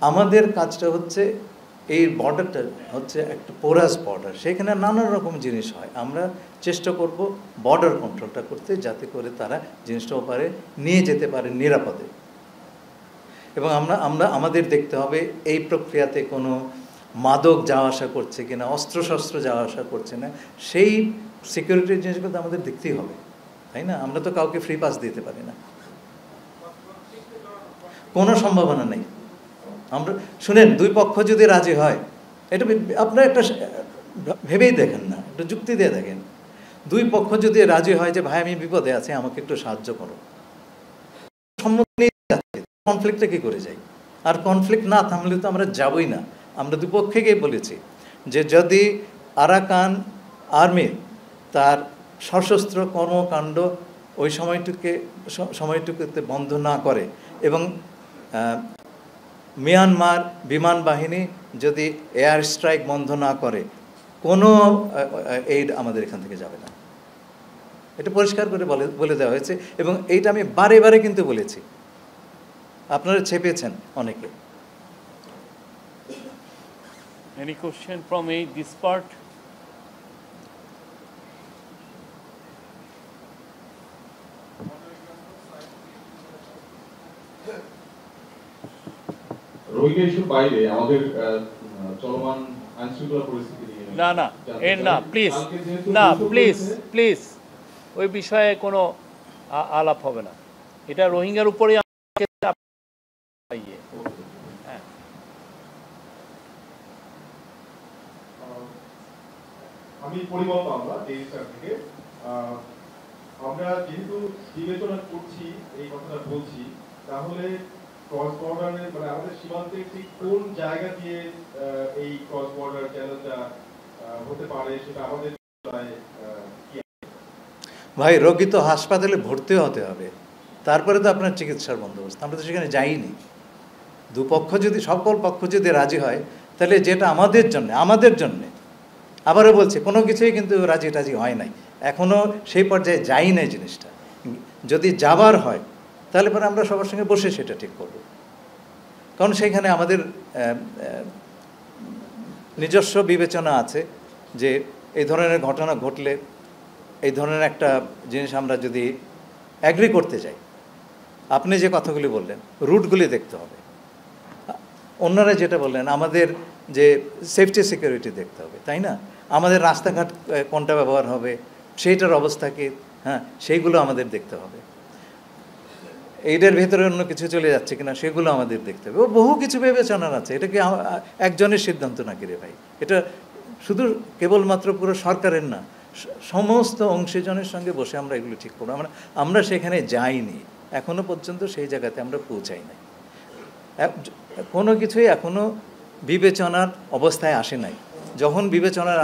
আমাদের কাজটা হচ্ছে এই বর্ডারটা হচ্ছে একটা পোরাস বর্ডার, সেখানে নানা রকম জিনিস হয়, আমরা চেষ্টা করব বর্ডার কন্ট্রোলটা করতে, যাতে করে তারা জিনিসটা ওপারে নিয়ে যেতে পারে নিরাপদে। এবং আমাদের দেখতে হবে এই প্রক্রিয়াতে কোনো মাদক যাওয়া আসা করছে কিনা, অস্ত্রশস্ত্র যাওয়া আসা করছে না, সেই সিকিউরিটির জিনিসগুলো তো আমাদের দেখতেই হবে, তাই না? আমরা তো কাউকে ফ্রি পাস দিতে পারি না, কোনো সম্ভাবনা নেই। আমরা শুনেন, দুই পক্ষ যদি রাজি হয়, এটা আপনারা একটা ভেবেই দেখেন না, একটু যুক্তি দিয়ে দেখেন, দুই পক্ষ যদি রাজি হয় যে ভাই আমি বিপদে আছি, আমাকে একটু সাহায্য করো, সম্মতি নিয়ে যাচ্ছে, কনফ্লিক্টটা কি করে যাই? আর কনফ্লিক্ট না থামলে তো আমরা যাবই না। আমরা দুপক্ষকেই বলেছি যে যদি আরাকান আর্মি তার সশস্ত্র কর্মকাণ্ড ওই সময়টুকুতে বন্ধ না করে, এবং মিয়ানমার বিমান বাহিনী যদি এয়ার স্ট্রাইক বন্ধ না করে, কোনো এইড আমাদের এখান থেকে যাবে না। এটা পরিষ্কার করে বলে দেওয়া হয়েছে, এবং এইটা আমি বারে বারে কিন্তু বলেছি, আপনারা ছেপেছেন অনেকে। Any question from this part? Rohingya ইস্যুর বাইরে আমাদের চলমান আইনশৃঙ্খলা পরিস্থিতি নিয়ে প্লিজ ওই বিষয়ে কোনো আলাপ হবে না, এটা রোহিঙ্গার উপরে। আমি পরিমল পাবনা থেকে। আমরা যেহেতু বিবেচনা করছি, এই কথাটা বলছি, তাহলে ক্রস বর্ডারে মানে আমাদের সীমান্তে ঠিক কোন জায়গা দিয়ে এই ক্রস বর্ডার চ্যালেঞ্জটা হতে পারে, সেটা আমাদের ভাই, রোগী তো হাসপাতালে ভর্তিও হতে হবে, তারপরে তো আপনার চিকিৎসার বন্দোবস্ত। আমরা তো সেখানে যাইনি। দুপক্ষ যদি, সকল পক্ষ যদি রাজি হয়, তাহলে যেটা আমাদের জন্যে আবারও বলছি, কোনো কিছুই কিন্তু রাজি হয় নাই, এখনও সেই পর্যায়ে যাই নাই জিনিসটা। যদি যাবার হয় তাহলে পরে আমরা সবার সঙ্গে বসে সেটা ঠিক করব, কারণ সেইখানে আমাদের নিজস্ব বিবেচনা আছে যে এই ধরনের ঘটনা ঘটলে, এই ধরনের একটা জিনিস আমরা যদি অ্যাগ্রি করতে যাই, আপনি যে কথাগুলি বললেন, রুটগুলি দেখতে হবে, অন্যরা যেটা বললেন, আমাদের যে সেফটি সিকিউরিটি দেখতে হবে, তাই না? আমাদের রাস্তাঘাট কোনটা ব্যবহার হবে, সেইটার অবস্থা কি, হ্যাঁ, সেইগুলো আমাদের দেখতে হবে। এইটার ভেতরে অন্য কিছু চলে যাচ্ছে কিনা সেগুলো আমাদের দেখতে হবে। বহু কিছু বিবেচনার আছে, এটা কি একজনের সিদ্ধান্ত নাকি রে ভাই? এটা শুধু কেবলমাত্র পুরো সরকারের না, সমস্ত অংশীজনের সঙ্গে বসে আমরা এগুলো ঠিক করবো। আমরা সেখানে যাইনি, এখনো পর্যন্ত সেই জায়গাতে আমরা পৌঁছাই নাই। কোনো কিছুই এখনো বিবেচনার অবস্থায় আসে নাই। যখন বিবেচনার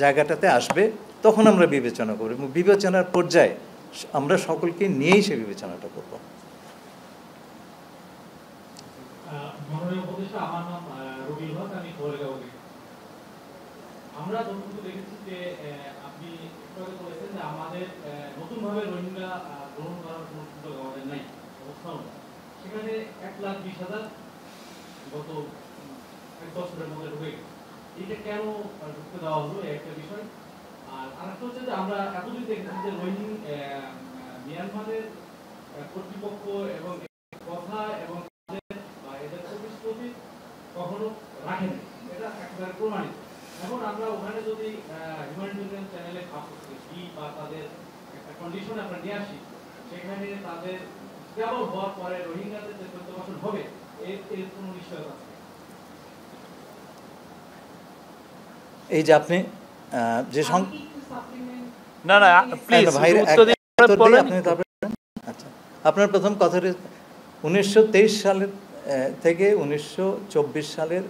জায়গাটাতে আসবে তখন আমরা বিবেচনা করব, এবং বিবেচনার পর্যায়ে আমরা সকলকে নিয়েই সে বিবেচনাটা করব। মাননীয় উপদেষ্টা, আমার নাম রবিউল হক, আমি খবরের। আমরা যতটুকু দেখেছি যে আপনি বলেছেন যে আমাদের নতুনভাবে রোহিঙ্গা গ্রহণ করার কোনো সুযোগ আমাদের নাই, অবস্থাও না। সেখানে 1,20,000 গত 1 বছরের মধ্যে ঢুকে গেছে। এইটা কেন ঢুকতে দেওয়া হলো, একটা বিষয়। আর আরেকটা হচ্ছে যে আমরা এতদিন দেখেছি যে মিয়ানমারের কর্তৃপক্ষ এবং কথা এবং এদের প্রতিশ্রুতি কখনো রাখেনি, এটা একেবারে প্রমাণিত। এখন আমরা ওখানে যদি হিউম্যানিটেরিয়ান চ্যানেলে বা তাদের একটা কন্ডিশন আমরা নিয়ে আসি, সেখানে তাদের স্টেবল হওয়ার পরে রোহিঙ্গাদের যে প্রত্যাবাসন হবে, এর কোনো নিশ্চয়তা আছে? এই যে আপনি যে না প্লিজ ভাই, আচ্ছা, আপনার প্রথম কথাটি 1923 সালের থেকে 1924 সালের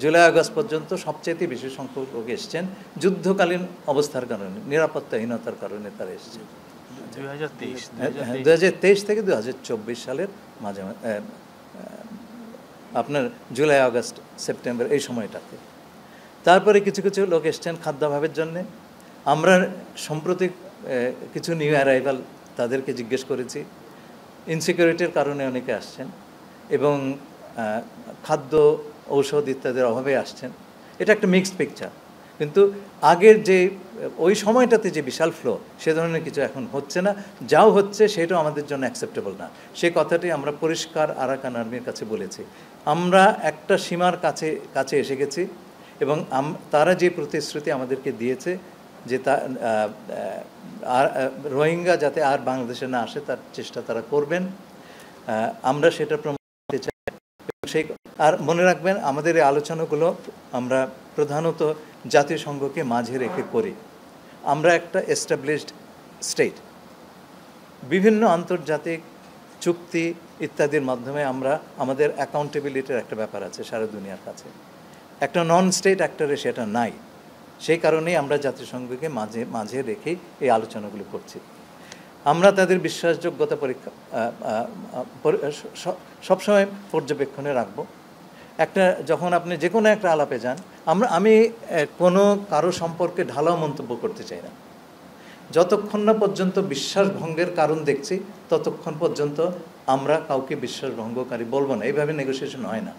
জুলাই আগস্ট পর্যন্ত সবচেয়ে বেশি সংখ্যক লোক এসছেন যুদ্ধকালীন অবস্থার কারণে, নিরাপত্তাহীনতার কারণে তারা এসেছেন। 2023 থেকে 2024 সালের মাঝে আপনার জুলাই আগস্ট সেপ্টেম্বর এই সময়টাতে। তারপরে কিছু কিছু লোক এসছেন খাদ্যাভাবের জন্যে, আমরা সম্প্রতি কিছু নিউ অ্যারাইভাল তাদেরকে জিজ্ঞেস করেছি, ইনসিকিউরিটির কারণে অনেকে আসছেন এবং খাদ্য ঔষধ ইত্যাদির অভাবে আসছেন। এটা একটা মিক্সড পিকচার, কিন্তু আগের যে ওই সময়টাতে যে বিশাল ফ্লো সে ধরনের কিছু এখন হচ্ছে না, যাও হচ্ছে সেটাও আমাদের জন্য অ্যাকসেপ্টেবল না। সেই কথাটি আমরা পরিষ্কার আরাকান আর্মির কাছে বলেছি। আমরা একটা সীমার কাছে এসে গেছি এবং তারা যে প্রতিশ্রুতি আমাদেরকে দিয়েছে যে রোহিঙ্গা যাতে আর বাংলাদেশে না আসে তার চেষ্টা তারা করবেন, আমরা সেটা প্রমাণ করতে চাই। সেই আর মনে রাখবেন, আমাদের এই আলোচনাগুলো আমরা প্রধানত জাতিসংঘকে মাঝে রেখে করি। আমরা একটা এস্টাবলিশড স্টেট, বিভিন্ন আন্তর্জাতিক চুক্তি ইত্যাদির মাধ্যমে আমরা আমাদের অ্যাকাউন্টেবিলিটির একটা ব্যাপার আছে সারা দুনিয়ার কাছে। একটা নন স্টেট অ্যাক্টরে সেটা নাই। সেই কারণেই আমরা জাতিসংঘকে মাঝে রেখেই এই আলোচনাগুলো করছি। আমরা তাদের বিশ্বাসযোগ্যতা পরীক্ষা সবসময় পর্যবেক্ষণে রাখব। যখন আপনি যে কোনো একটা আলাপে যান, আমি কোনো কারো সম্পর্কে ঢালাও মন্তব্য করতে চাই না। যতক্ষণ না পর্যন্ত বিশ্বাসভঙ্গের কারণ দেখছি ততক্ষণ পর্যন্ত আমরা কাউকে বিশ্বাসভঙ্গকারী বলবো না। এইভাবে নেগোসিয়েশন হয় না।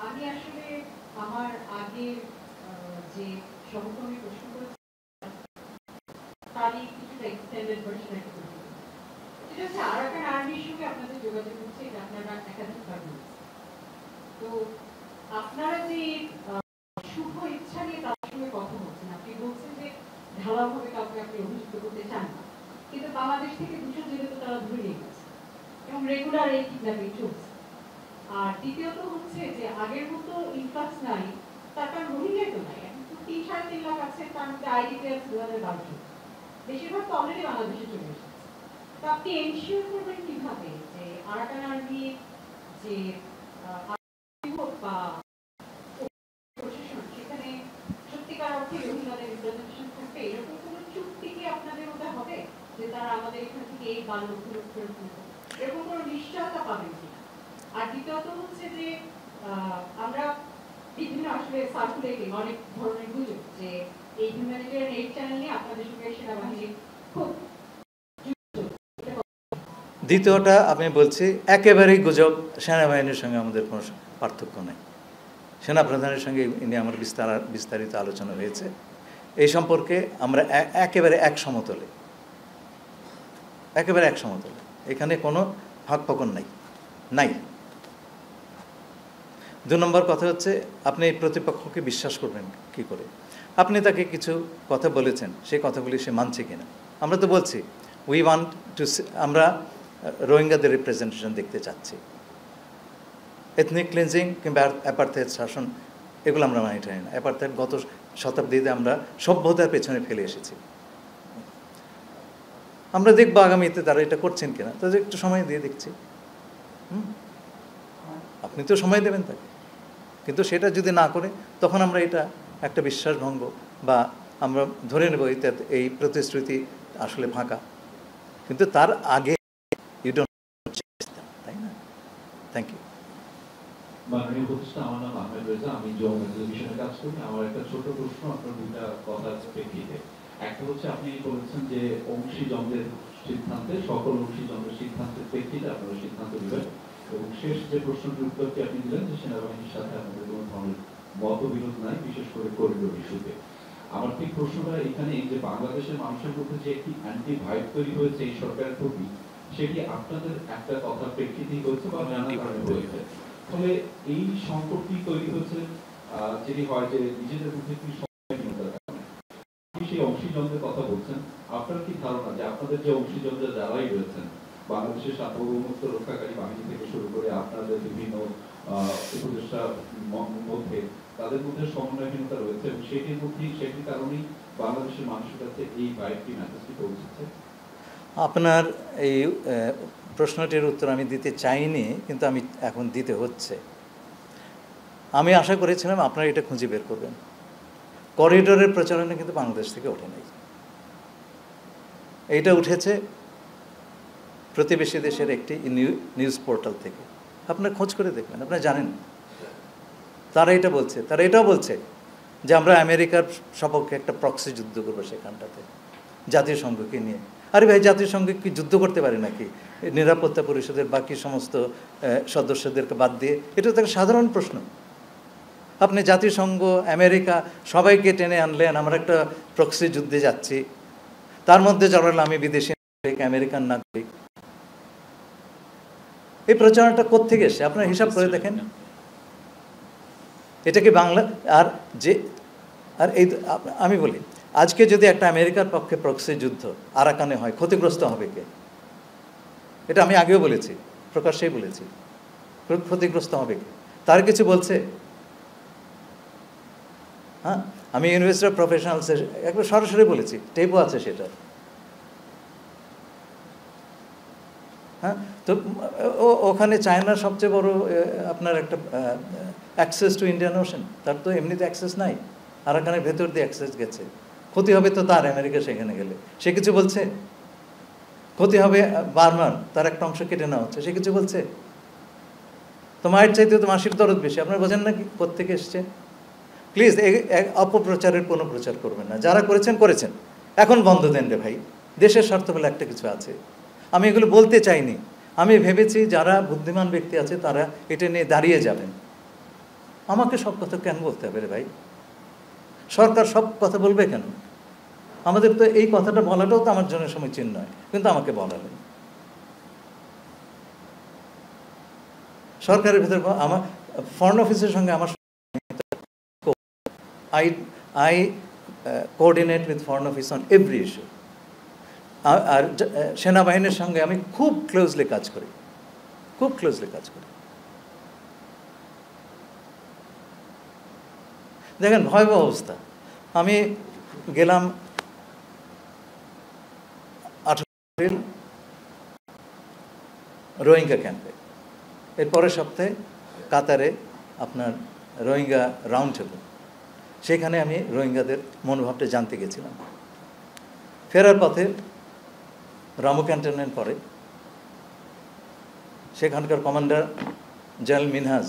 আমি আসলে আমার আগে যে সহকর্মী প্রশ্ন করেছি তারই কিছুটা এক্সটেন্ডেড ভার্সন একটা প্রশ্ন, যেটা হচ্ছে আরাকান আর্মির সঙ্গে আপনাদের যোগাযোগ হচ্ছে, এটা আপনারা একাধিকবার বলছেন। তো আপনারা যে শুভ ইচ্ছা নিয়ে তাদের সঙ্গে কথা বলছেন, আপনি বলছেন যে ঢালাওভাবে কাউকে আপনি অভিযুক্ত করতে চান না, কিন্তু বাংলাদেশ থেকে 200 জেলে তো তারা ধরে নিয়ে গেছে এবং রেগুলার এই কিডন্যাপিং চলছে। আর দ্বিতীয়ত হচ্ছে যে আগের মতো ইনফ্লাক্স নাই, তার কারণ রোহিঙ্গাই তো নাই। এখন তো 3-3.5 লাখ আছে, তার মধ্যে আইডি প্লেয়ার্স 2012 বেশিরভাগ তো অলরেডি বাংলাদেশে চলে এসেছে। তো আপনি এনশিওর করবেন কিভাবে যে আরাকান আর্মির যে বা প্রশাসন সেখানে সত্যিকার অর্থে রোহিঙ্গাদের রিপ্রেজেন্টেশন থাকবে? এরকম কোনো চুক্তি কি আপনাদের মধ্যে হবে যে তারা আমাদের এখান থেকে এই 12 লক্ষ লোক ফেরত নেবে? এরকম কোনো নিশ্চয়তা পাবেন কিনা? আর দ্বিতীয়ত হচ্ছে যে আমরা বিভিন্ন আসলে সার্কুলেটিং অনেক ধরনের গুজব যে এই হিউম্যানিটেরিয়ান এইড চ্যানেল নিয়ে আপনাদের সঙ্গে সেনাবাহিনী খুব। দ্বিতীয়টা আমি বলছি একেবারেই গুজব। সেনাবাহিনীর সঙ্গে আমাদের কোনো পার্থক্য নেই। সেনাপ্রধানের সঙ্গে ইনি আমার বিস্তারিত আলোচনা হয়েছে। এই সম্পর্কে আমরা একেবারে এক সমতলে, একেবারে এক সমতলে। এখানে কোনো ফাঁকফোকর নাই। 2 নম্বর কথা হচ্ছে, আপনি প্রতিপক্ষকে বিশ্বাস করবেন কি করে? আপনি তাকে কিছু কথা বলেছেন, সেই কথাগুলি সে মানছে কিনা? আমরা তো বলছি উই ওয়ান্ট টু, আমরা রোহিঙ্গাদের রিপ্রেজেন্টেশন দেখতে চাচ্ছি। এথনিক ক্লিনজিং কিংবা অ্যাপার্থাইড শাসন এগুলো আমরা মানি টানি না। অ্যাপার্থাইড গত শতাব্দীতে আমরা সভ্যতার পেছনে ফেলে এসেছি। আমরা দেখবো আগামীতে তারা এটা করছেন কিনা, তাদের একটু সময় দিয়ে দেখছি। আপনি তো সময় দেবেন তাকে, কিন্তু সেটা যদি না করে তখন আমরা এটা একটা বিশ্বাসভঙ্গ বা আমরা ধরে নেব এই প্রতিশ্রুতি আসলে ফাঁকা। কিন্তু তার আগে তাই না? Thank you. মাননীয় উপদেষ্টা, আমার নাম আহমেদ রেজা, আমি জম্মু টেলিভিশনে কাজ করি। আমার একটা ছোট প্রশ্ন আপনার 2টা কথার প্রেক্ষিতে। একটা হচ্ছে, আপনি বলেছেন যে অংশীজনদের সিদ্ধান্তে, সকল অংশীজনদের সিদ্ধান্তের প্রেক্ষিতে আপনারা সিদ্ধান্ত নেবেন, এবং শেষ যে প্রশ্নটির উত্তরটি আপনি দিলেন যে সেনাবাহিনীর সাথে আপনাদের কোনো ধরনের মতবিরোধ নাই, বিশেষ করে করিডোর ইস্যুতে। আমার ঠিক প্রশ্নটা এখানে, যে বাংলাদেশের মানুষের মধ্যে যে একটি অ্যান্টি ভাইব তৈরি হয়েছে এই সরকারের প্রতি, সেটি আপনাদের একটা কথার প্রেক্ষিতেই হয়েছে বা নানা কারণে হয়েছে। ফলে এই সংকটটি তৈরি হয়েছে যেটি হয় যে নিজেদের মধ্যে একটি সংকীর্ণতার কারণে। সেই অংশীজনদের কথা বলছেন, আপনার কি ধারণা যে আপনাদের যে অংশীজনরা যারাই রয়েছেন, বাংলাদেশের সার্বভৌমত্ব রক্ষাকারী বাহিনী থেকে শুরু করে আপনাদের বিভিন্ন উপদেষ্টার মধ্যে, তাদের মধ্যে সমন্বয়হীনতা রয়েছে এবং সেটির কারণেই বাংলাদেশের মানুষের কাছে এই ভাইবটি মেসেজটি পৌঁছেছে? আপনার এই প্রশ্নটির উত্তর আমি দিতে চাইনি, কিন্তু আমি এখন দিতে হচ্ছে। আমি আশা করেছিলাম আপনারা এটা খুঁজে বের করবেন। করিডোরের প্রচারণা কিন্তু বাংলাদেশ থেকে ওঠে নাই, এইটা উঠেছে প্রতিবেশী দেশের একটি নিউজ পোর্টাল থেকে। আপনারা খোঁজ করে দেখবেন, আপনারা জানেন। তারা এটা বলছে, তারা এটাও বলছে যে আমরা আমেরিকার সপক্ষে একটা প্রক্সি যুদ্ধ করবো সেখানটাতে জাতিসংঘকে নিয়ে। আরে ভাই, জাতিসংঘ কি যুদ্ধ করতে পারে নাকি নিরাপত্তা পরিষদের বাকি সমস্ত সদস্যদেরকে বাদ দিয়ে? এটা তো একটা সাধারণ প্রশ্ন। আপনি জাতিসংঘ, আমেরিকা সবাইকে টেনে আনলেন, আমরা একটা প্রক্সি যুদ্ধে যাচ্ছি, তার মধ্যে জড়ালো আমি বিদেশি নাগরিক, আমেরিকান নাগরিক। এই প্রচারণাটা কোত্থেকে এসছে আপনার হিসাব করে দেখেন। এটা কি বাংলা? আর এই আমি বলি, আজকে যদি একটা আমেরিকার পক্ষে প্রক্সি যুদ্ধ আরাকানে হয়, ক্ষতিগ্রস্ত হবে কে? এটা আমি আগেও বলেছি, প্রকাশ্যেই বলেছি, ক্ষতিগ্রস্ত হবে কে? তার কিছু বলছে? হ্যাঁ, আমি ইউনিভার্সিটি অফ প্রফেশনালসের একবার সরাসরি বলেছি, টেপও আছে সেটা। হ্যাঁ, তো ওখানে চায়নার সবচেয়ে বড় আপনার একটা অ্যাক্সেস টু ইন্ডিয়ান ওশেন, তার তো এমনিতে অ্যাক্সেস নাই, আরাকানের ভেতর দিয়ে অ্যাক্সেস গেছে। ক্ষতি হবে তো তার আমেরিকা সেখানে গেলে, সে কিছু বলছে? ক্ষতি হবে বার্মার, তার একটা অংশ কেটে নেওয়া হচ্ছে, সে কিছু বলছে? তো মায়ের চাইতে তো মাসির দরদ বেশি। আপনারা বোঝেন না কি কোত্থেকে এসছে? প্লিজ অপপ্রচারের কোনো প্রচার করবেন না। যারা করেছেন করেছেন, এখন বন্ধ দেন রে ভাই। দেশের স্বার্থ বলে একটা কিছু আছে। আমি এগুলো বলতে চাইনি, আমি ভেবেছি যারা বুদ্ধিমান ব্যক্তি আছে তারা এটা নিয়ে দাঁড়িয়ে যাবেন। আমাকে সব কথা কেন বলতে হবে রে ভাই? সরকার সব কথা বলবে কেন? আমাদের তো এই কথাটা বলাটাও তো আমার জন্য সমীচীন নয়, কিন্তু আমাকে বলালেন। সরকারের ভেতর আমার ফরেন অফিসের সঙ্গে আমার I coordinate with Foreign Office on every issue. আর সেনাবাহিনীর সঙ্গে আমি খুব ক্লোজলি কাজ করি, খুব ক্লোজলি কাজ করি। দেখেন ভয়াবহ অবস্থা। আমি গেলাম 18 এপ্রিল রোহিঙ্গা ক্যাম্পে, এর পরের সপ্তাহে কাতারে আপনার রোহিঙ্গা রাউন্ড টেবল, সেখানে আমি রোহিঙ্গাদের মনোভাবটা জানতে গেছিলাম। ফেরার পথে রামু ক্যান্টনমেন্ট পরে সেখানকার কমান্ডার জেনারেল মিনহাজ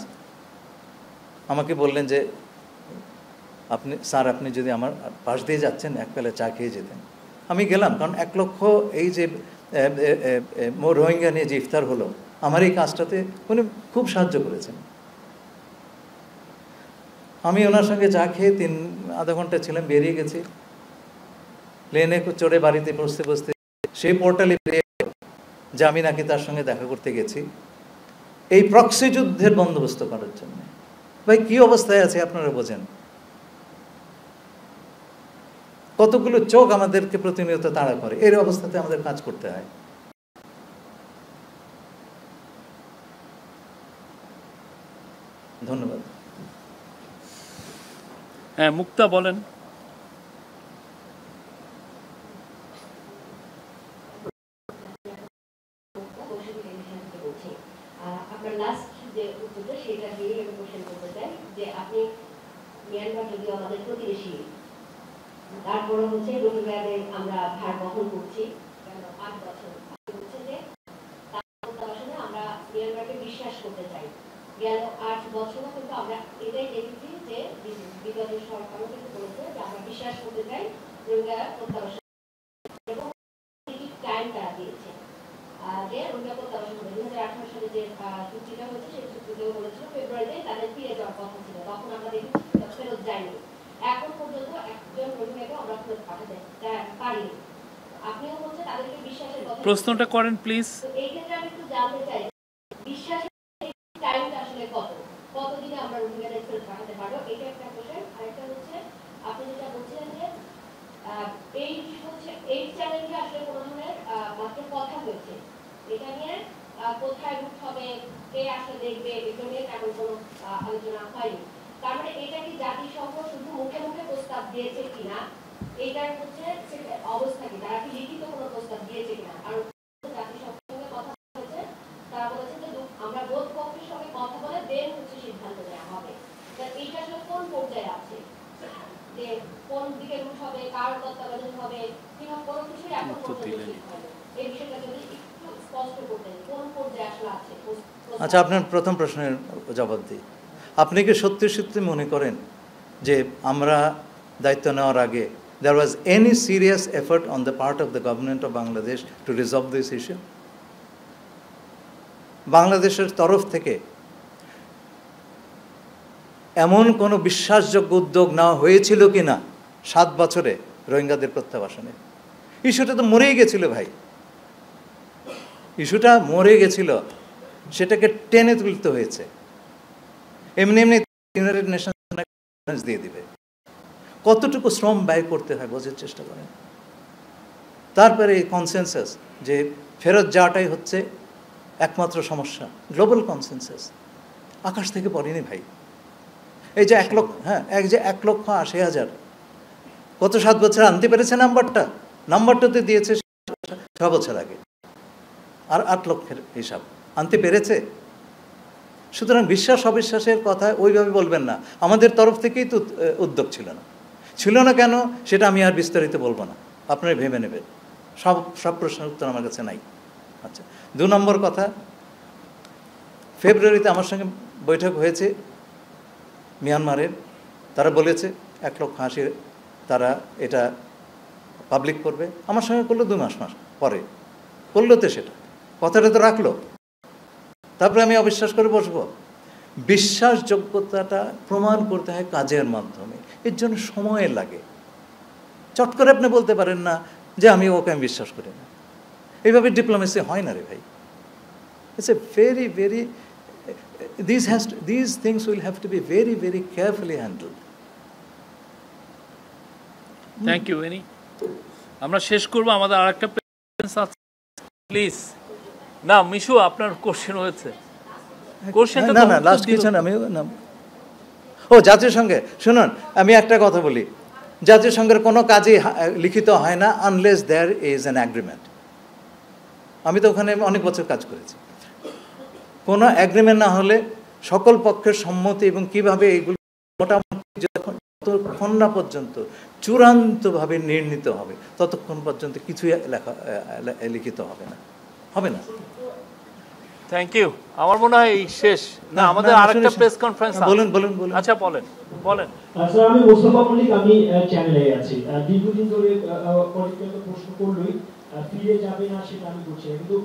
আমাকে বললেন যে আপনি যদি আমার পাশ দিয়ে যাচ্ছেন এক বেলা চা খেয়ে যেতেন। আমি গেলাম, কারণ 1 লক্ষ এই যে রোহিঙ্গা নিয়ে যে ইফতার হলো, আমার এই কাজটাতে উনি খুব সাহায্য করেছেন। আমি ওনার সঙ্গে চা খেয়ে আধা ঘন্টা ছিলাম, বেরিয়ে গেছি। প্লেনে চড়ে বাড়িতে বসতে বসতে সেই পোর্টালে বেরিয়ে যে আমি নাকি তার সঙ্গে দেখা করতে গেছি এই প্রক্সি যুদ্ধের বন্দোবস্ত করার জন্য। ভাই কি অবস্থায় আছে আপনারা বোঝেন? কতগুলো চোখ আমাদেরকে প্রতিনিয়ত তাড়া করে, এর অবস্থাতে আমাদের কাজ করতে হয়। ধন্যবাদ। হ্যাঁ, মুক্তা বলেন। আপনার লাস্ট যে উত্তরটা সেটা দিয়ে আমি কোশ্চেন করতে চাই যে আপনি মিয়ানমার যদিও আমাদের প্রতিবেশী, তারপরে হচ্ছে রোহিঙ্গাদের আমরা ভার বহন করছি 8 বছর। হচ্ছে যে আমরা মিয়ানমারকে বিশ্বাস করতে চাই। গেল 8 বছরও কিন্তু আমরা এটাই দেখেছি যে বিগতের সরকারও কিন্তু বলেছে যে আমরা বিশ্বাস করতে চাই রোহিঙ্গা প্রত্যাবাসন, এবং টাইম তারা দিয়েছে যে রোহিঙ্গা প্রত্যাবাসন করে 2018 সালে যে চুক্তিটা হয়েছে সেই চুক্তিতেও বলেছিল ফেব্রুয়ারিতে তাদের ফিরে যাওয়ার কথা ছিল, তখন আমরা দেখেছি ফেরত যায়নি। এখন পর্যন্ত একজন রোহিঙ্গাকে আমরা ফেরত পাঠাতে পারিনি। আপনিও বলছেন তাদেরকে বিশ্বাসের কথা। প্রশ্নটা করেন প্লিজ। এই ক্ষেত্রে আমি একটু জানতে চাই বিশ্বাসের টাইমটা আসলে কতদিনে আমরা রোহিঙ্গাদের ফেরত পাঠাতে পারবো, এটা একটা কোশ্চেন। আরেকটা হচ্ছে আপনি যেটা বলছিলেন যে এই চ্যালেঞ্জে আসলে কোনো ধরনের মাত্র কথা হয়েছে, এটা নিয়ে কোথায় রুট হবে, কে আসলে দেখবে, এগুলো নিয়ে তেমন কোনো আলোচনা হয়নি। তার মানে এটা কি জাতিসংঘ শুধু মুখে মুখে প্রস্তাব দিয়েছে কিনা, এটার হচ্ছে অবস্থা কি, তারা কি লিখিত কোনো প্রস্তাব দিয়েছে কিনা? কারণ জাতিসংঘের সঙ্গে কথা হয়েছে, তারা বলেছে যে আমরা বোধ পক্ষের সঙ্গে কথা বলে দেন হচ্ছে সিদ্ধান্ত নেওয়া হবে। এইটা আসলে কোন পর্যায়ে আছে, যে কোন দিকে রুট হবে, কার তত্ত্বাবধান হবে, কিংবা কোনো কিছুই এখন পর্যন্ত ঠিক হয়নি। এই বিষয়টা যদি একটু স্পষ্ট করতেন কোন পর্যায়ে আসলে আছে। আচ্ছা, আপনার প্রথম প্রশ্নের জবাব দিই। আপনি কি সত্যি সত্যি মনে করেন যে আমরা দায়িত্ব নেওয়ার আগে there was any serious effort on the part of the government of Bangladesh to resolve this issue? বাংলাদেশের তরফ থেকে এমন কোনো বিশ্বাসযোগ্য উদ্যোগ নেওয়া হয়েছিল কি না 7 বছরে রোহিঙ্গাদের প্রত্যাবাসনে? ইস্যুটা তো মরেই গেছিল ভাই, ইস্যুটা মরে গেছিল, সেটাকে টেনে তুলতে হয়েছে। এমনি এমনি ইউনাইটেড নেশনস দিয়ে দিবে? কতটুকু শ্রম ব্যয় করতে হয় বোঝার চেষ্টা করেন। তারপরে এই কনসেনসাস যে ফেরত যাওয়াটাই হচ্ছে একমাত্র সমস্যা, গ্লোবাল কনসেনসাস আকাশ থেকে পড়েনি ভাই। এই যে 1 লক্ষ, হ্যাঁ, 1,80,000 গত 7 বছর আনতে পেরেছে নাম্বারটা তো দিয়েছে 6 বছর আগে, আর 8 লক্ষের হিসাব আনতে পেরেছে। সুতরাং বিশ্বাস অবিশ্বাসের কথা ওইভাবে বলবেন না। আমাদের তরফ থেকেই তো উদ্যোগ ছিল না কেন সেটা আমি আর বিস্তারিত বলবো না, আপনারা ভেবে নেবেন। সব প্রশ্নের উত্তর আমার কাছে নাই। আচ্ছা, 2 নম্বর কথা, ফেব্রুয়ারিতে আমার সঙ্গে বৈঠক হয়েছে মিয়ানমারের, তারা বলেছে 1,80,000 তারা এটা পাবলিক করবে। আমার সঙ্গে করলো 2 মাস পরে করলো, তো সেটা কথাটা তো রাখলো। তারপরে আমি অবিশ্বাস করে বসবো? বিশ্বাসযোগ্যতাটা প্রমাণ করতে হয় কাজের মাধ্যমে, এর জন্য সময় লাগে। চট করে আপনি বলতে পারেন না যে আমি ওকে আমি বিশ্বাস করি না। এইভাবে ডিপ্লোমেসি হয় না রে ভাই। It's a very very these things will have to be very very carefully handled. Thank you Annie. আমরা শেষ করব, আমাদের আরেকটা প্রেজেন্স আছে প্লিজ। না মিশু, আপনার কোশ্চেন হয়েছে। কোশ্চেনটা না লাস্ট কিছু না, আমি না জাতিসংঘে শুনুন, আমি একটা কথা বলি, জাতিসংঘের কোনো কাজই লিখিত হয় না unless there is an agreement. আমি তো ওখানে অনেক বছর কাজ করেছি। কোনো অ্যাগ্রিমেন্ট না হলে সকল পক্ষের সম্মতি এবং কিভাবে এইগুলো মোটামুটি যতক্ষণ না পর্যন্ত চূড়ান্তভাবে নির্ণীত হবে ততক্ষণ পর্যন্ত কিছুই লিখিত হবে না। Thank you. আমার মনে হয় শেষ না, আমাদের আরেকটা প্রেস কনফারেন্স। বলুন। আচ্ছা বলেন। স্যার, আমি মোস্তফা মল্লিক, আমি চ্যানেলে আছি। দীর্ঘদিন ধরে পরিচিত প্রশ্ন করলই ফিরে যাবে না সেটা আমি বলছি, কিন্তু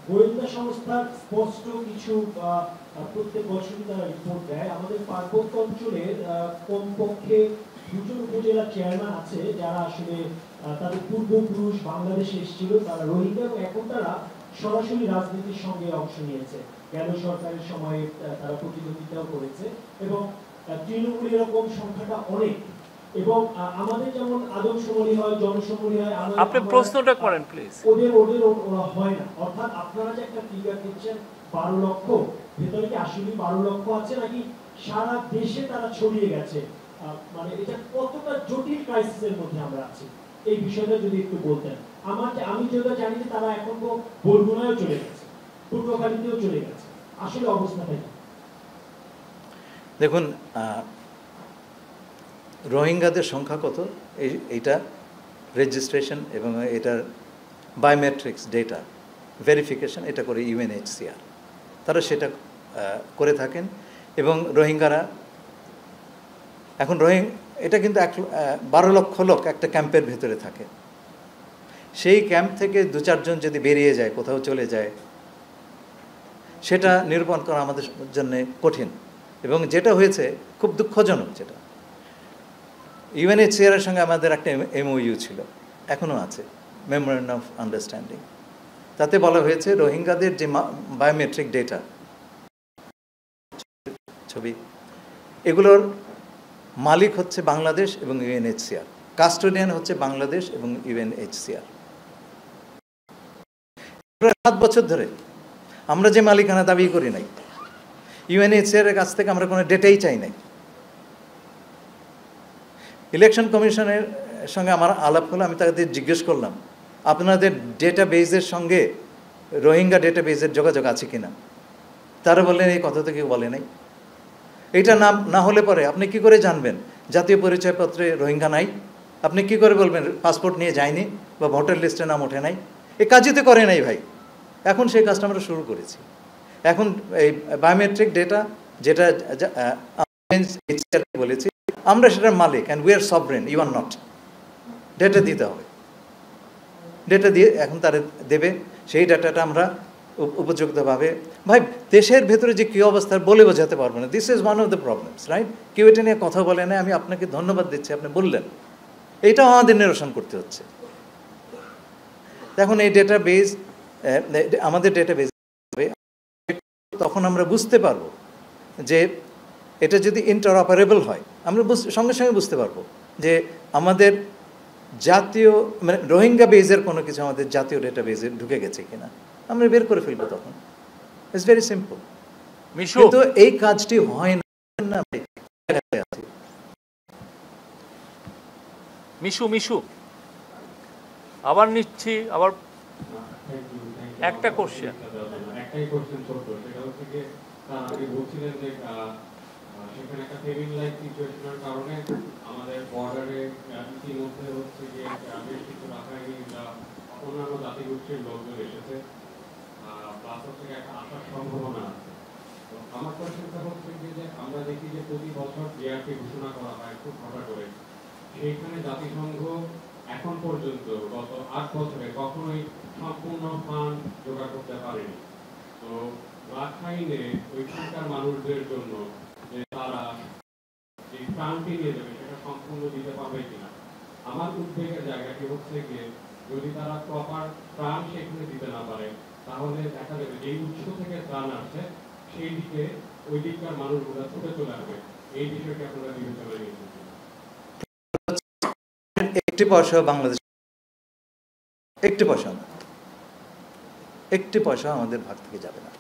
গোয়েন্দা সংস্থার স্পষ্ট কিছু প্রত্যেক বছরই তারা রিপোর্ট দেয়। আমাদের পার্বত্য অঞ্চলের কমপক্ষে 2জন উপজেলা চেয়ারম্যান আছে যারা আসলে তাদের পূর্বপুরুষ বাংলাদেশে এসেছিল, তারা রোহিঙ্গা, এবং এখন তারা সরাসরি রাজনীতির সঙ্গে অংশ নিয়েছে। গেল সরকারের সময়ে তারা প্রতিদ্বন্দ্বিতাও করেছে, এবং তৃণমূল এরকম সংখ্যাটা অনেক। এবং আমাদের যেমন আদমশুমারি হয়, জনশুমারি হয়, আপনি প্রশ্নটা করেন প্লিজ। ওদের ওরা হয় না। অর্থাৎ আপনারা যে একটা ফিগার দিচ্ছেন 12 লক্ষ, ভেতরে কি আসলে 12 লক্ষ আছে নাকি সারা দেশে তারা ছড়িয়ে গেছে? মানে এটা কতটা জটিল ক্রাইসিসের মধ্যে আমরা আছি, এই বিষয়টা যদি একটু বলতেন। আমি যেটা জানি যে তারা এখন তো বরগুনায়ও চলে গেছে, পূর্বখালীতেও চলে গেছে, আসলে অবস্থাটা কি? দেখুন, রোহিঙ্গাদের সংখ্যা কত এইটা রেজিস্ট্রেশন এবং এটার বায়োমেট্রিক্স ডেটা ভেরিফিকেশন এটা করে ইউএনএইচসিআর, তারা সেটা করে থাকেন। এবং রোহিঙ্গারা এখন এটা কিন্তু 12 লক্ষ লোক একটা ক্যাম্পের ভেতরে থাকে। সেই ক্যাম্প থেকে 2-4 জন যদি বেরিয়ে যায়, কোথাও চলে যায়, সেটা নিরূপণ করা আমাদের জন্য কঠিন। এবং যেটা হয়েছে খুব দুঃখজনক, যেটা ইউএনএইচসিআরের সঙ্গে আমাদের একটা এমওইউ ছিল, এখনও আছে, মেমোরেন্ডাম অফ আন্ডারস্ট্যান্ডিং। তাতে বলা হয়েছে রোহিঙ্গাদের যে বায়োমেট্রিক ডেটা, ছবি, এগুলোর মালিক হচ্ছে বাংলাদেশ এবং ইউএনএইচসিআর, কাস্টোডিয়ান হচ্ছে বাংলাদেশ এবং ইউএনএইচসিআর। 7 বছর ধরে আমরা যে মালিকানা দাবি করি নাই, ইউএনএইচসিআরের কাছ থেকে আমরা কোনো ডেটাই চাই নাই। ইলেকশন কমিশনের সঙ্গে আমার আলাপ হলো, আমি তাদের জিজ্ঞেস করলাম আপনাদের ডেটাবেজের সঙ্গে রোহিঙ্গা ডেটাবেজের যোগাযোগ আছে কিনা। তারা বললেন এই কথা তো কেউ বলে নাই। এইটা না হলে পরে আপনি কি করে জানবেন জাতীয় পরিচয়পত্রে রোহিঙ্গা নাই? আপনি কি করে বলবেন পাসপোর্ট নিয়ে যায়নি বা ভোটার লিস্টে নাম ওঠে নাই? এই কাজই তো করে নাই ভাই। এখন সেই কাজটা আমরা শুরু করেছি। এখন এই বায়োমেট্রিক ডেটা যেটা বলেছি আমরা সেটার মালিক, and we are sovereign, you are not. Data দিতে হবে, ডেটা দিয়ে এখন তারা দেবে, সেই ডাটাটা আমরা উপযুক্তভাবে, ভাই দেশের ভেতরে যে কী অবস্থা বলে বোঝাতে পারবো না। This is one of the problems, right? কেউ এটা নিয়ে কথা বলে না, আমি আপনাকে ধন্যবাদ দিচ্ছি, আপনি বললেন, এইটাও আমাদের নিরসন করতে হচ্ছে। এখন এই ডেটা বেস, আমাদের ডেটা বেস, তখন আমরা বুঝতে পারবো যে এটা যদি ইন্টারঅপারেবল হয়, আমরা সঙ্গে সঙ্গে বুঝতে পারবো যে আমাদের জাতীয় মানে রোহিঙ্গা বেজের কোনো কিছু আমাদের জাতীয় ডেটা বেজে ঢুকে গেছে কিনা আমরা বের করে ফেলবো তখন। It's very simple. কিন্তু এই কাজটি হয় না। মিশু আবার নিচ্ছি, আবার একটা কোশ্চেন। একটাই কোশ্চেন ছোট, সেটা হচ্ছে যে আপনি বলছিলেন যে সেখানে একটা ফেমিন লাইফ সিচুয়েশনের কারণে আমাদের বর্ডারে ইতিমধ্যে হচ্ছে যে বেশ কিছু রাখাইনি বা অন্যান্য জাতিগোষ্ঠীর লোকজন এসেছে, প্লাস হচ্ছে একটা আসার সম্ভাবনা আছে। তো আমার কোশ্চেনটা হচ্ছে যে আমরা দেখি যে প্রতি বছর জিআরপি ঘোষণা করা হয় খুব হঠাৎ করে, সেইখানে জাতিসংঘ এখন পর্যন্ত গত 8 বছরে কখনোই সম্পূর্ণ ফান্ড জোগাড় করতে পারেনি। তো রাখাইনে ওইখানকার মানুষদের জন্য যে তারা যে ত্রাণটি নিয়ে যাবে সেটা সম্পূর্ণ দিতে পারবে কিনা। আমার উদ্বেগের জায়গাটি হচ্ছে যে যদি তারা প্রপার ত্রাণ সেখানে দিতে না পারে, তাহলে দেখা যাবে যে উৎস থেকে ত্রাণ আসছে সেই দিকে ওই দিককার মানুষগুলো ছুটে চলে আসবে। এই বিষয়টি আপনারা বিবেচনা নিয়েছেন? একটি পয়সা বাংলাদেশ, একটি পয়সা আমাদের ভাগ থেকে যাবে না।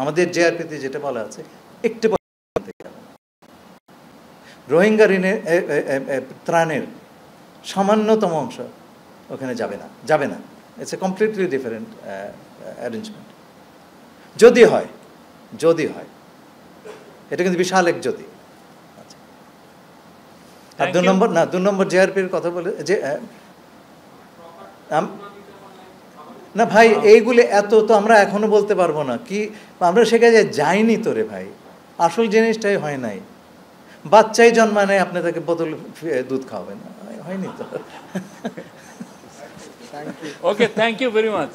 আমাদের জেআরপিতে যেটা বলা আছে, একটি পয়সা থেকে যাবে না। রোহিঙ্গা ঋণের ত্রাণের সামান্যতম অংশ ওখানে যাবে না। It's a completely different arrangement. যদি হয় এটা কিন্তু বিশাল এক যদি। আর 2 নম্বর জেআরপির কথা বলে যে না ভাই, এইগুলি এত তো আমরা এখনো বলতে পারবো না। কি আমরা সেখানে যাইনি তো রে ভাই, আসল জিনিসটাই হয় নাই। বাচ্চাই জন্মায় নাই, আপনি তাকে বোতল দুধ খাওয়াবেন, হয়নি তো। ওকে, থ্যাংক ইউ ভেরি মাচ।